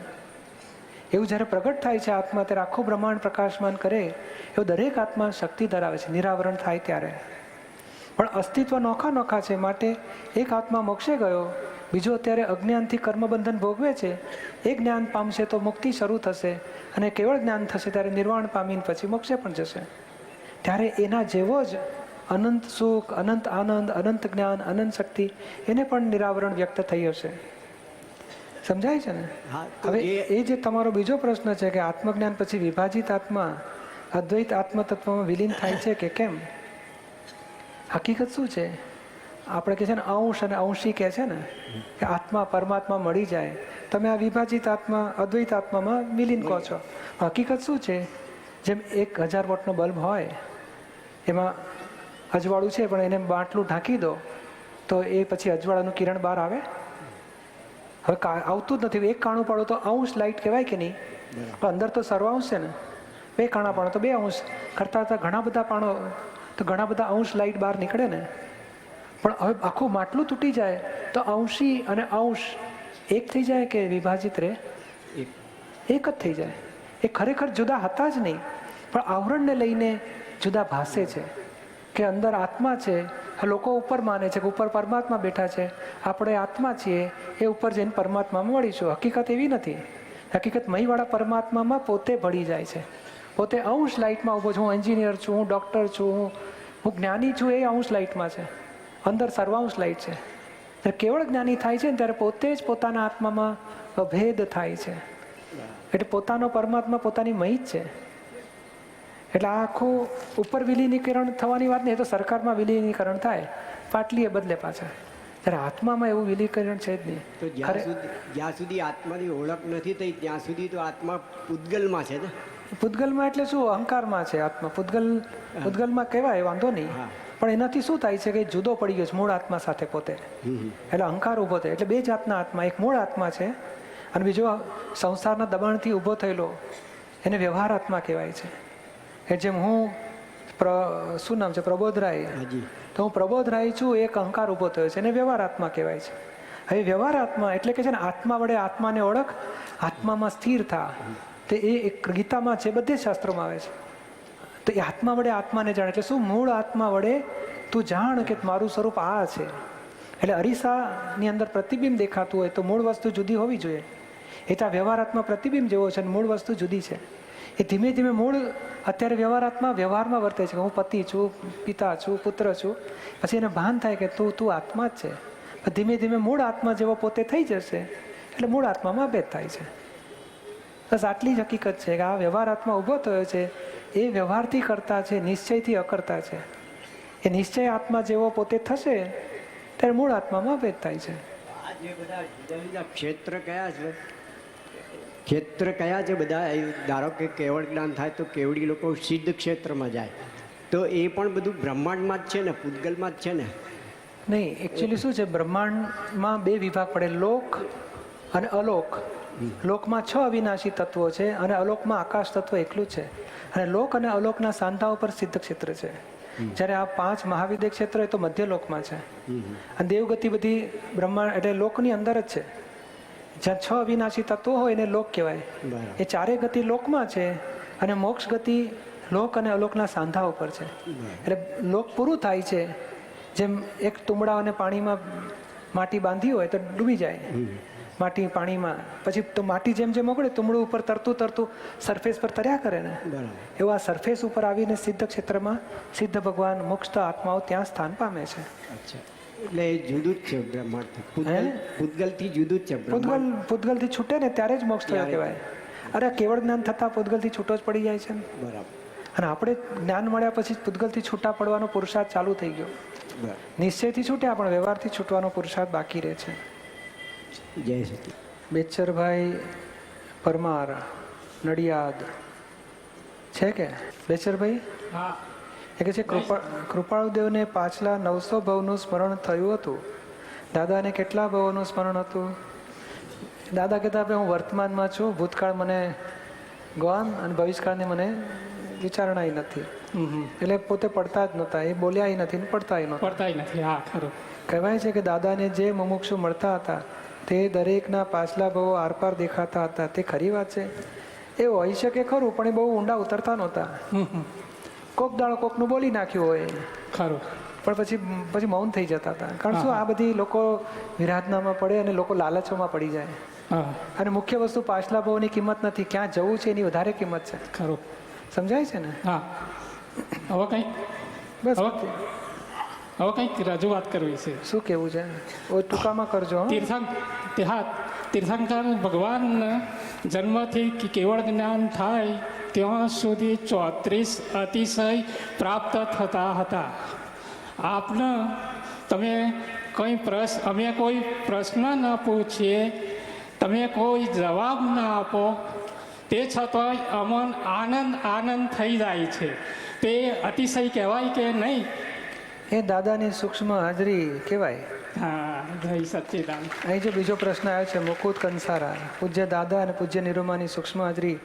Speaker 1: એવું જ્યારે પ્રગટ થાય છે આત્મા, ત્યારે આખું બ્રહ્માંડ પ્રકાશમાન કરે એવું દરેક આત્મા શક્તિ ધરાવે છે નિરાવરણ થાય ત્યારે. પણ અસ્તિત્વ નોખા નોખા છે, માટે એક આત્મા મોક્ષે ગયો, બીજો અત્યારે અજ્ઞાનથી કર્મબંધન ભોગવે છે. એ જ્ઞાન પામશે તો મુક્તિ શરૂ થશે, અને કેવળ જ્ઞાન થશે ત્યારે નિર્વાણ પામીને પછી મોક્ષે પણ જશે. ત્યારે એના જેવો જ અનંત સુખ, અનંત આનંદ, અનંત જ્ઞાન, અનંત શક્તિ એને પણ નિરાવરણ વ્યક્ત થઈ હશે. સમજાય છે ને?
Speaker 9: હા, તો
Speaker 1: હવે
Speaker 9: જે-
Speaker 1: એ જે તમારો બીજો પ્રશ્ન છે કે આત્મજ્ઞાન પછી વિભાજિત આત્મા અદ્વૈત આત્મતત્વમાં વિલીન થાય છે કે કેમ? હકીકત શું છે? આપણે કહે છે ને અંશ અને અંશી કહે છે ને કે આત્મા પરમાત્મા મળી જાય, તમે આ વિભાજિત આત્મા અદ્વૈત આત્મામાં વિલીન કહો છો. હકીકત શું છે? જેમ 1000 વોટનો બલ્બ હોય, એમાં અજવાળું છે પણ એને બાટલું ઢાંકી દો તો એ પછી અજવાળાનું કિરણ બહાર આવે? હવે આવતું જ નથી. એક કાણું પાડો તો અંશ લાઇટ કહેવાય કે નહીં? પણ અંદર તો સર્વાંશ છે ને. 2 કાણા પાડો તો 2 અંશ કરતા કરતા ઘણા બધા પાણો તો ઘણા બધા અંશ લાઇટ બહાર નીકળે ને. પણ હવે આખું માટલું તૂટી જાય તો અંશી અને અંશ એક થઈ જાય કે વિભાજિત રહે? એક જ થઈ જાય. એ ખરેખર જુદા હતા જ નહીં, પણ આવરણને લઈને જુદા ભાસે છે કે અંદર આત્મા છે. લોકો ઉપર માને છે કે ઉપર પરમાત્મા બેઠા છે, આપણે આત્મા છીએ, એ ઉપર જઈને પરમાત્મામાં મળીશું. હકીકત એવી નથી. હકીકત મહીવાળા પરમાત્મામાં પોતે ભળી જાય છે. પોતે અંશ લાઇટમાં ઊભો છું. હું એન્જિનિયર છું, હું ડૉક્ટર છું, હું જ્ઞાની છું, એ અંશ લાઇટમાં છે. અંદર સર્વાંશ લાઇટ છે. જ્યારે કેવળ જ્ઞાની થાય છે ને ત્યારે પોતે જ પોતાના આત્મામાં અભેદ થાય છે. એટલે પોતાનો પરમાત્મા પોતાની મહી જ છે. એટલે આ આખું ઉપર વિલીનીકરણ થવાની વાત નહીં, એ તો સરકારમાં વિલીનીકરણ થાય, પાટલીએ બદલે પાછા. ત્યારે આત્મામાં એવું વિલીનીકરણ છે જ નહીં.
Speaker 9: તો જ્યાં સુધી આત્માની ઓળખ નથી થઈ ત્યાં સુધી તો આત્મા પૂતગલમાં છે ને.
Speaker 1: પૂતગલમાં એટલે શું? અહંકારમાં છે આત્મા. પૂતગલમાં કહેવાય, વાંધો નહીં, પણ એનાથી શું થાય છે કે જુદો પડી ગયો છે મૂળ આત્મા સાથે પોતે. એટલે અહંકાર ઊભો થાય. એટલે 2 જાતના આત્મા, એક મૂળ આત્મા છે અને બીજો સંસારના દબાણથી ઊભો થયેલો, એને વ્યવહાર આત્મા કહેવાય છે. કે જેમ હું શું નામ છે, પ્રબોધરાય, તો હું પ્રબોધરાય છું, એક અહંકાર ઊભો થયો છે, એને વ્યવહાર આત્મા કહેવાય છે. હવે વ્યવહાર આત્મા એટલે કે છે ને આત્મા વડે આત્માને ઓળખ, આત્મામાં સ્થિર થા, તે એ એક ગીતામાં છે, બધે શાસ્ત્રોમાં આવે છે. તો એ આત્મા વડે આત્માને જાણે એટલે શું? મૂળ આત્મા વડે તું જાણ કે મારું સ્વરૂપ આ છે. એટલે અરીસાની અંદર પ્રતિબિંબ દેખાતું હોય તો મૂળ વસ્તુ જુદી હોવી જોઈએ. એ તો વ્યવહારાત્મા પ્રતિબિંબ જેવો છે અને મૂળ વસ્તુ જુદી છે. એ ધીમે ધીમે મૂળ અત્યારે વ્યવહારાત્મા વ્યવહારમાં વર્તે છે કે હું પતિ છું, પિતા છું, પુત્ર છું. પછી એને ભાન થાય કે તું આત્મા જ છે. પણ ધીમે ધીમે મૂળ આત્મા જેવો પોતે થઈ જશે એટલે મૂળ આત્મામાં ભેદ થાય છે. બસ આટલી જ હકીકત છે કે આ વ્યવહાર આત્મા ઊભો થયો છે એ વ્યવહારથી કરતા છે, નિશ્ચયથી અકર્તા છે. એ નિશ્ચય આત્મા જેવો પોતે થશે ત્યારે મૂળ આત્મામાં ભેદ થાય છે.
Speaker 9: આ જે બધા જુદા જુદા ક્ષેત્ર કયા છે, ક્ષેત્ર કયા છે બધા, ધારો કે કેવળ જ્ઞાન થાય તો કેવડી લોકો સિદ્ધ ક્ષેત્રમાં જાય, તો એ પણ બધું બ્રહ્માંડમાં જ છે ને, પૂતગલમાં જ છે ને?
Speaker 1: નહીં, એકચ્યુઅલી શું છે, બ્રહ્માંડમાં 2 વિભાગ પડે, લોક અને અલોક. લોકમાં 6 અવિનાશી તત્વો છે અને અલોકમાં આકાશ તત્વ એકલું છે. અને લોક અને અલોકના સાંધા ઉપર સિદ્ધ ક્ષેત્ર છે. જ્યારે આ 5 મહાવિદ્ય ક્ષેત્ર એ તો મધ્યલોકમાં છે. અને દેવગતિ બધી બ્રહ્માંડ એટલે લોકની અંદર જ છે. જ્યાં 6 અવિનાશી તત્વો હોય એને લોક કહેવાય. એ 4 ગતિ લોકમાં છે અને મોક્ષ ગતિ લોક અને અલોકના સાંધા ઉપર છે. એટલે લોક પૂરું થાય છે જેમ એક તુંબડાને પાણીમાં માટી બાંધી હોય તો ડૂબી જાય માટી પાણીમાં, પછી તો માટી જેમ જેમ ઓગળે તુંબડું ઉપર તરતું તરતું સરફેસ પર તર્યા કરે ને, એવું આ સરફેસ ઉપર આવીને સિદ્ધ ક્ષેત્રમાં સિદ્ધ ભગવાન મુક્ત આત્માઓ ત્યાં સ્થાન પામે છે.
Speaker 9: એટલે એ જુદું જ છે બ્રહ્માંડ, પૂતગલથી જુદું જ છે.
Speaker 1: પૂતગલથી છૂટે ને ત્યારે જ મોક્ષ થયો કહેવાય. અરે કેવળ જ્ઞાન થતાં પૂતગલથી છૂટો જ પડી જાય છે ને.
Speaker 9: બરાબર.
Speaker 1: અને આપણે જ્ઞાન મળ્યા પછી પૂતગલથી છૂટા પડવાનો પુરુષાર્થ ચાલુ થઈ ગયો. નિશ્ચયથી છૂટ્યા પણ વ્યવહારથી છૂટવાનો પુરુષાર્થ બાકી રહે છે.
Speaker 9: જય સચિ.
Speaker 1: બેચરભાઈ પરમાર નડિયાદ છે કે? બેચરભાઈ
Speaker 5: હા,
Speaker 1: એ કહે છે કૃપાળુદેવને પાછલા 900 ભવનું સ્મરણ થયું હતું. દાદાને કેટલા ભવોનું સ્મરણ હતું? દાદા કહેતા આપણે હું વર્તમાનમાં છું, ભૂતકાળ મને ગૌણ અને ભવિષ્યકાળની મને વિચારણાય નથી. એટલે પોતે પડતા જ નહોતા, એ બોલ્યા નથી ને પડતા નહોતા.
Speaker 5: પડતાય નથી. હા, ખરું.
Speaker 1: કહેવાય છે કે દાદાને જે મુમુક્ષુ મળતા હતા તે દરેકના પાછલા ભવો આરપાર દેખાતા હતા. તે ખરી વાત છે? એ હોય શકે ખરું, પણ એ બહુ ઊંડા ઉતરતા નહોતા. કોક દાડો કોકનું બોલી નાખ્યું હોય,
Speaker 7: ખરું.
Speaker 1: પણ પછી મૌન થઈ જતા હતા. કારણ શું, આ બધી લોકો વિરાધનામાં પડે અને લોકો લાલચોમાં પડી જાય.
Speaker 7: હા,
Speaker 1: અને મુખ્ય વસ્તુ પાછલા ભાવની કિંમત નથી, ક્યાં જવું છે એની વધારે કિંમત છે.
Speaker 7: ખરું.
Speaker 1: સમજાય છે ને?
Speaker 7: હા. હવે કંઈક
Speaker 1: બસ
Speaker 7: હવે કંઈક રજૂઆત કરવી છે.
Speaker 1: શું કેવું છે? ટૂંકામાં કરજો.
Speaker 7: તીર્થંકર ભગવાન જન્મથી કેવળ જ્ઞાન થાય ત્યાં સુધી 34 અતિશય પ્રાપ્ત થતા હતા. આપને અમે કોઈ પ્રશ્ન ન પૂછીએ, તમે કોઈ જવાબ ન આપો, તે છતાંય અમન આનંદ થઈ જાય છે. તે અતિશય કહેવાય કે નહીં?
Speaker 1: એ દાદાની સૂક્ષ્મ હાજરી કહેવાય.
Speaker 7: હા, જય સચ્ચિદાનંદ.
Speaker 1: અહીં જો બીજો પ્રશ્ન આવ્યો છે, મુકુદ કંસારા, પૂજ્ય દાદા અને પૂજ્ય નિરૂમાની સૂક્ષ્મ હાજરી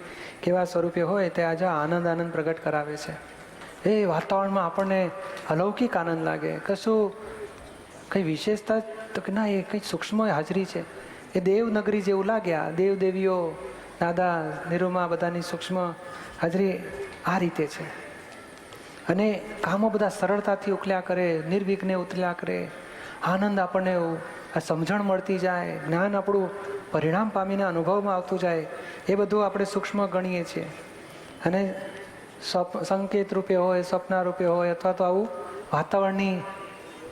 Speaker 1: કેવા સ્વરૂપે હોય તે આજે આનંદ પ્રગટ કરાવે છે. એ વાતાવરણમાં આપણને અલૌકિક આનંદ લાગે. કશું કંઈ વિશેષતા તો કે ના, એ કંઈ સૂક્ષ્મ હાજરી છે. એ દેવનગરી જેવું લાગ્યા. દેવ દેવીઓ, દાદા, નિરૂમા બધાની સૂક્ષ્મ હાજરી આ રીતે છે. અને કામો બધા સરળતાથી ઉકલ્યા કરે, નિર્વિઘ્ને ઉતર્યા કરે. આનંદ આપણને આ સમજણ મળતી જાય, જ્ઞાન આપણું પરિણામ પામીને અનુભવમાં આવતું જાય. એ બધું આપણે સૂક્ષ્મ ગણીએ છીએ. અને સંકેત રૂપે હોય, સ્વપ્ના રૂપે હોય, અથવા તો આવું વાતાવરણની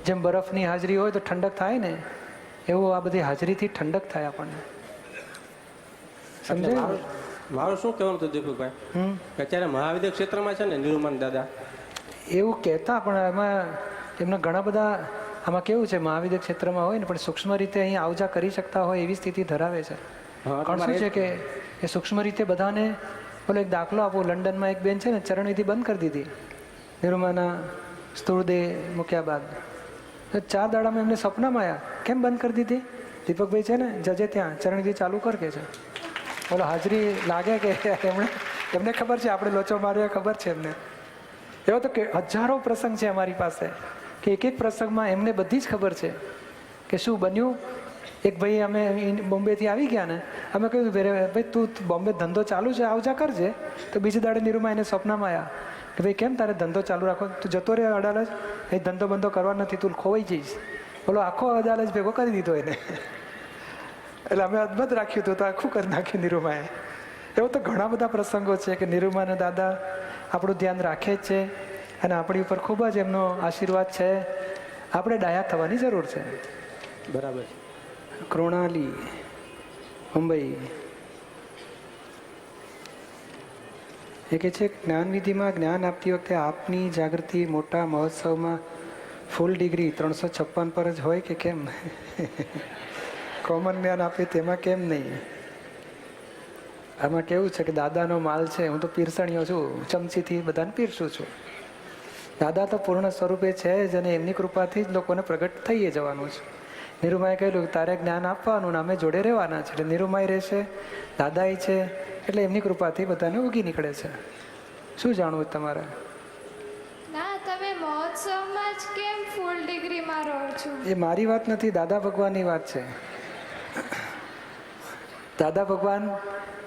Speaker 1: જેમ બરફની હાજરી હોય તો ઠંડક થાય ને, એવું આ બધી હાજરીથી ઠંડક થાય આપણને. સમજાય?
Speaker 10: મારું શું કહેવાનું હતું દીપકભાઈ, કે અત્યારે મહાવિદ્ય ક્ષેત્રમાં છે ને નિરૂમાન દાદા
Speaker 1: એવું કહેતા, પણ એમાં એમના ઘણા બધા, આમાં કેવું છે, મહાવિદ્ય ક્ષેત્રમાં હોય ને પણ સૂક્ષ્મ રીતે અહીંયા આવજા કરી શકતા હોય એવી સ્થિતિ ધરાવે છે. કારણ શું છે કે એ સૂક્ષ્મ રીતે બધાને, બોલો એક દાખલો આપો, લંડનમાં એક બેન છે ને ચરણવિધિ બંધ કરી દીધી નિરૂમાના સ્થૂળદેહ મૂક્યા બાદ. 4 દાડામાં એમને સપનામાં આવ્યા, કેમ બંધ કરી દીધી? દીપકભાઈ છે ને જજે ત્યાં ચરણવિધિ ચાલુ કર કે છે. બોલો હાજરી લાગે કે એમને ખબર છે આપણે લોચો માર્યો, ખબર છે એમને. એવો તો કે હજારો પ્રસંગ છે અમારી પાસે કે એક પ્રસંગમાં એમને બધી જ ખબર છે કે શું બન્યું. એક ભાઈ અમે બોમ્બેથી આવી ગયા ને, અમે કહ્યું ભાઈ તું બોમ્બે ધંધો ચાલુ છે, આવજા કરજે. તો બીજે દાડે નિરૂમા એને સ્વપ્નમાં આવ્યા કે ભાઈ કેમ તારે ધંધો ચાલુ રાખો, તું જતો રહે અડાલજ, એ ધંધો બંધો કરવા નથી, તું ખોવાઈ જઈશ. બોલો આખો અડાલજ ભેગો કરી દીધો એને. એટલે અમે અદભુત રાખ્યું હતું તો આખું કરી નાખ્યું નિરૂમાએ. એવો તો ઘણા બધા પ્રસંગો છે કે નિરૂમા અને દાદા આપણું ધ્યાન રાખે જ છે અને આપણી ઉપર ખૂબ જ એમનો આશીર્વાદ છે. આપણે ડાયા થવાની જરૂર છે.
Speaker 10: બરાબર.
Speaker 1: કૃણાલી, મુંબઈ, એ કહે છે જ્ઞાનવિધિમાં જ્ઞાન આપતી વખતે આપની જાગૃતિ મોટા મહોત્સવમાં ફૂલ ડિગ્રી 356 પર જ હોય કે કેમ? કોમન જ્ઞાન આપે તેમાં કેમ નહીં? આમાં કેવું છે કે દાદાનો માલ છે, હું તો પીરસણીઓ છું, ચમચીથી બધાને પીરસું છું. દાદા તો પૂર્ણ સ્વરૂપે છે જ અને એમની કૃપાથી જ લોકોને પ્રગટ થઈએ જવાનું છે. નિરૂમાએ કહેલું તારે જ્ઞાન આપવાનું ને અમે જોડે રહેવાના છે. એટલે નિરૂમાય રહેશે, દાદાય છે, એટલે એમની કૃપાથી બધાને ઉગી નીકળે છે. શું જાણવું તમારે?
Speaker 11: ના, તમે મહોત્સવમાં જ કેમ ફૂલ ડિગ્રીમાં રહો છો?
Speaker 1: એ મારી વાત નથી, દાદા ભગવાનની વાત છે. દાદા ભગવાન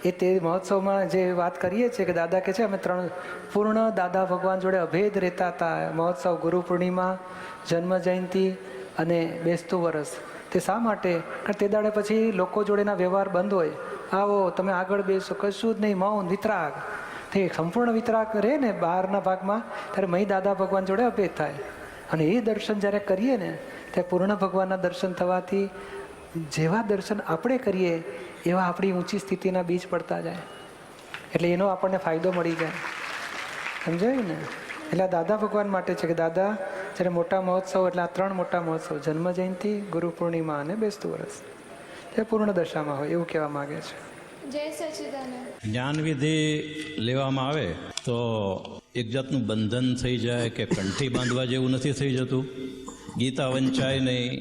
Speaker 1: એ તે મહોત્સવમાં જે વાત કરીએ છીએ કે દાદા કે છે અમે 3 પૂર્ણ દાદા ભગવાન જોડે અભેદ રહેતા હતા. મહોત્સવ, ગુરુ પૂર્ણિમા, જન્મ જયંતિ અને બેસતું વરસ. તે શા માટે? કારણ તે દાડે પછી લોકો જોડેના વ્યવહાર બંધ હોય. આવો તમે આગળ બેસો, કશું જ નહીં, મૌન, વિતરાગ. તે સંપૂર્ણ વિતરાગ રહે ને બહારના ભાગમાં, ત્યારે મહી દાદા ભગવાન જોડે અભેદ થાય. અને એ દર્શન જ્યારે કરીએ ને ત્યારે પૂર્ણ ભગવાનના દર્શન થવાથી જેવા દર્શન આપણે કરીએ એવા આપણી ઊંચી સ્થિતિના બીજ પડતા જાય. એટલે એનો આપણને ફાયદો મળી જાય. સમજાયું ને? એટલે દાદા ભગવાન માટે છે કે દાદા જ્યારે મોટા મહોત્સવ, એટલે આ 3 મોટા મહોત્સવ, જન્મ જયંતિ, ગુરુ પૂર્ણિમા અને બેસતું વરસ, એ પૂર્ણ દશામાં હોય એવું કહેવા માગે છે.
Speaker 11: જય સચ્ચિદાનંદ.
Speaker 12: જ્ઞાનવિધિ લેવામાં આવે તો એક જાતનું બંધન થઈ જાય કે કંઠી બાંધવા જેવું નથી થઈ જતું. ગીતા વંચાય નહીં,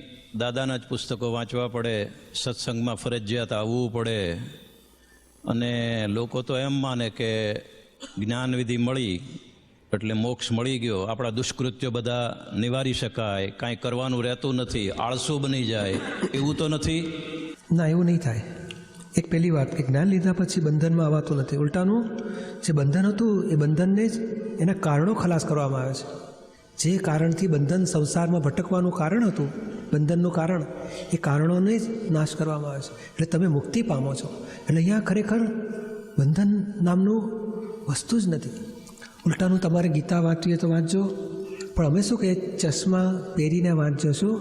Speaker 12: દાદાના જ પુસ્તકો વાંચવા પડે, સત્સંગમાં ફરજિયાત આવવું પડે. અને લોકો તો એમ માને કે જ્ઞાનવિધિ મળી એટલે મોક્ષ મળી ગયો, આપણા દુષ્કૃત્યો બધા નિવારી શકાય, કાંઈ કરવાનું રહેતું નથી, આળસુ બની જાય. એવું તો નથી.
Speaker 1: ના, એવું નહીં થાય.
Speaker 13: એક પહેલી વાત કે જ્ઞાન લીધા પછી બંધનમાં આવતું નથી. ઉલટાનું જે બંધન હતું એ બંધનને જ એના કારણો ખલાસ કરવામાં આવે છે. જે કારણથી બંધન સંસારમાં ભટકવાનું કારણ હતું, બંધનનું કારણ, એ કારણોને જ નાશ કરવામાં આવે છે. એટલે તમે મુક્તિ પામો છો. એટલે અહીંયા ખરેખર બંધન નામનું વસ્તુ જ નથી. ઉલટાનું તમારે ગીતા વાંચવી હોય તો વાંચજો, પણ અમે શું કહીએ, ચશ્મા પહેરીને વાંચજો. શું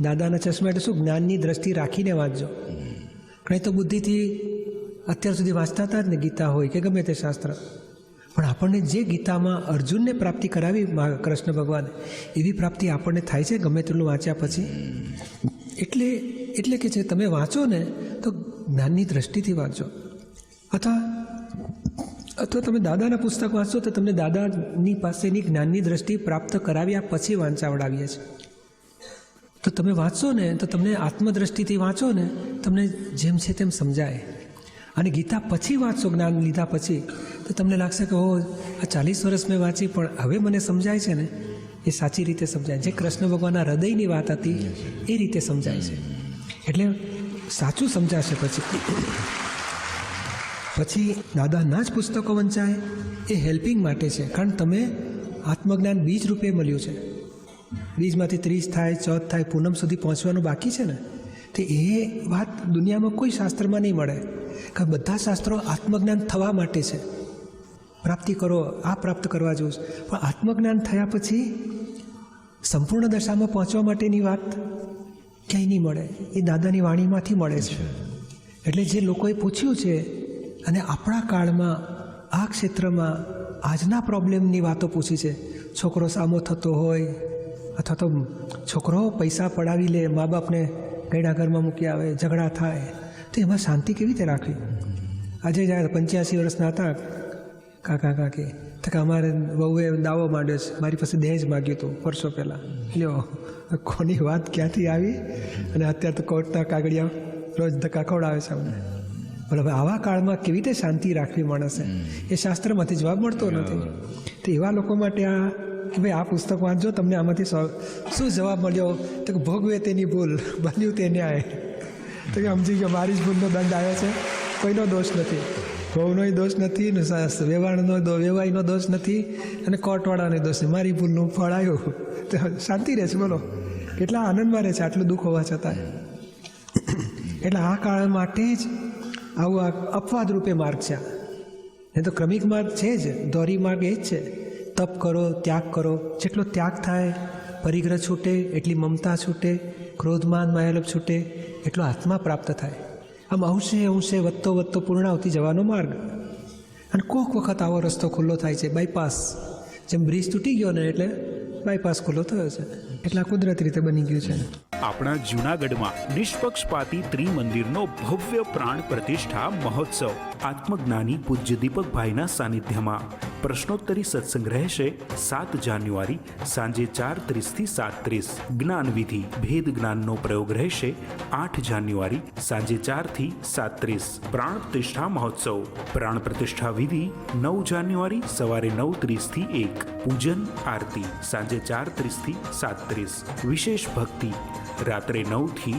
Speaker 13: દાદાના ચશ્મા એટલે શું? જ્ઞાનની દ્રષ્ટિ રાખીને વાંચજો. નહીં તો બુદ્ધિથી અત્યાર સુધી વાંચતા હતા જ ને, ગીતા હોય કે ગમે તે શાસ્ત્ર. પણ આપણને જે ગીતામાં અર્જુનને પ્રાપ્તિ કરાવી કૃષ્ણ ભગવાને, એવી પ્રાપ્તિ આપણને થાય છે ગમે તેટલું વાંચ્યા પછી. એટલે કે છે તમે વાંચો ને તો જ્ઞાનની દ્રષ્ટિથી વાંચો, અથવા તમે દાદાના પુસ્તક વાંચો તો તમને દાદાની પાસેની જ્ઞાનની દ્રષ્ટિ પ્રાપ્ત કરાવ્યા પછી વાંચાવડાવીએ છીએ. તો તમે વાંચો ને તો તમને આત્મદ્રષ્ટિથી વાંચો ને, તમને જેમ છે તેમ સમજાય. અને ગીતા પછી વાંચો, જ્ઞાન લીધા પછી, તો તમને લાગશે કે આ 40 વર્ષ મેં વાંચી પણ હવે મને સમજાય છે ને, એ સાચી રીતે સમજાય. જે કૃષ્ણ ભગવાનના હૃદયની વાત હતી એ રીતે સમજાય છે. એટલે સાચું સમજાશે. પછી દાદાના જ પુસ્તકો વંચાય એ હેલ્પિંગ માટે છે. કારણ તમે આત્મજ્ઞાન બીજ રૂપે મળ્યું છે. બીજમાંથી 30 થાય, 14 થાય, પૂનમ સુધી પહોંચવાનું બાકી છે ને. તો એ વાત દુનિયામાં કોઈ શાસ્ત્રમાં નહીં મળે. કારણ બધા શાસ્ત્રો આત્મજ્ઞાન થવા માટે છે. પ્રાપ્તિ કરો, આ પ્રાપ્ત કરવા જેવું છે. પણ આત્મજ્ઞાન થયા પછી સંપૂર્ણ દશામાં પહોંચવા માટેની વાત ક્યાંય નહીં મળે. એ દાદાની વાણીમાંથી મળે છે. એટલે જે લોકોએ પૂછ્યું છે અને આપણા કાળમાં આ ક્ષેત્રમાં આજના પ્રોબ્લેમની વાતો પૂછી છે. છોકરો સામો થતો હોય, અથવા તો છોકરો પૈસા પડાવી લે, મા બાપને ગયડા ઘરમાં મૂકી આવે, ઝઘડા થાય, તો એમાં શાંતિ કેવી રીતે રાખવી? આજે જ્યારે 85 વર્ષના હતા કાકા કાકી, તો કે અમારે વહુએ દાવો માંડ્યો છે, મારી પાસે દહેજ માગ્યું હતું વર્ષો પહેલાં. લ્યો, કોની વાત ક્યાંથી આવી? અને અત્યારે તો કોર્ટના કાગળિયા રોજ ધક્કા ખવડાવે છે અમને. પણ હવે આવા કાળમાં કેવી રીતે શાંતિ રાખવી માણસે, એ શાસ્ત્રમાંથી જવાબ મળતો નથી. તો એવા લોકો માટે આ કે ભાઈ આ પુસ્તક વાંચજો, તમને આમાંથી શું જવાબ મળ્યો? તો કે ભોગવે તેની ભૂલ, બન્યું તે ન્યાય. તો કે સમજી ગયો મારી જ ભૂલનો દંડ આવ્યો છે, કોઈનો દોષ નથી. ભવનોય દોષ નથી, વેવાઈનો દોષ નથી, અને કોર્ટવાળાનો દોષ નથી. મારી ભૂલનું ફળ આવ્યું તો શાંતિ રહે છે. બોલો કેટલા આનંદમાં રહે છે આટલું દુઃખ હોવા છતાં. એટલે આ કાળ માટે જ આવું આ અપવાદ રૂપે માર્ગ છે. એ તો ક્રમિક માર્ગ છે જ, દોરી માર્ગ એ જ છે. તપ કરો, ત્યાગ કરો. જેટલો ત્યાગ થાય, પરિગ્રહ છૂટે, એટલી મમતા છૂટે, ક્રોધમાન માયાલોભ છૂટે, એટલો આત્મા પ્રાપ્ત થાય. આમ અંશે વધતો પૂર્ણાવતી જવાનો માર્ગ. અને કોઈક વખત આવો રસ્તો ખુલ્લો થાય છે, બાયપાસ. જેમ બ્રિજ તૂટી ગયો ને એટલે બાયપાસ ખુલ્લો થયો છે. એટલા કુદરતી રીતે બની ગયું છે.
Speaker 14: આપણા જૂનાગઢમાં નિષ્પક્ષપાતી ત્રિમંદિરનો ભવ્ય પ્રાણ પ્રતિષ્ઠા મહોત્સવ આત્મજ્ઞાની પૂજ્ય દીપકભાઈના સાનિધ્યમાં પ્રશ્નોત્તરી સત્સંગ રહેશે 7 જાન્યુઆરી સાંજે 4:30 થી 7:30. જ્ઞાનવિધિ ભેદ જ્ઞાનનો પ્રયોગ રહેશે 8 જાન્યુઆરી સાંજે 4 થી 7:30. પ્રાણ પ્રતિષ્ઠા મહોત્સવ પ્રાણ પ્રતિષ્ઠા વિધિ 9 જાન્યુઆરી સવારે 9:30 થી 1. પૂજન આરતી સાંજે 4:30 થી 7:30. વિશેષ ભક્તિ રાત્રે 9 થી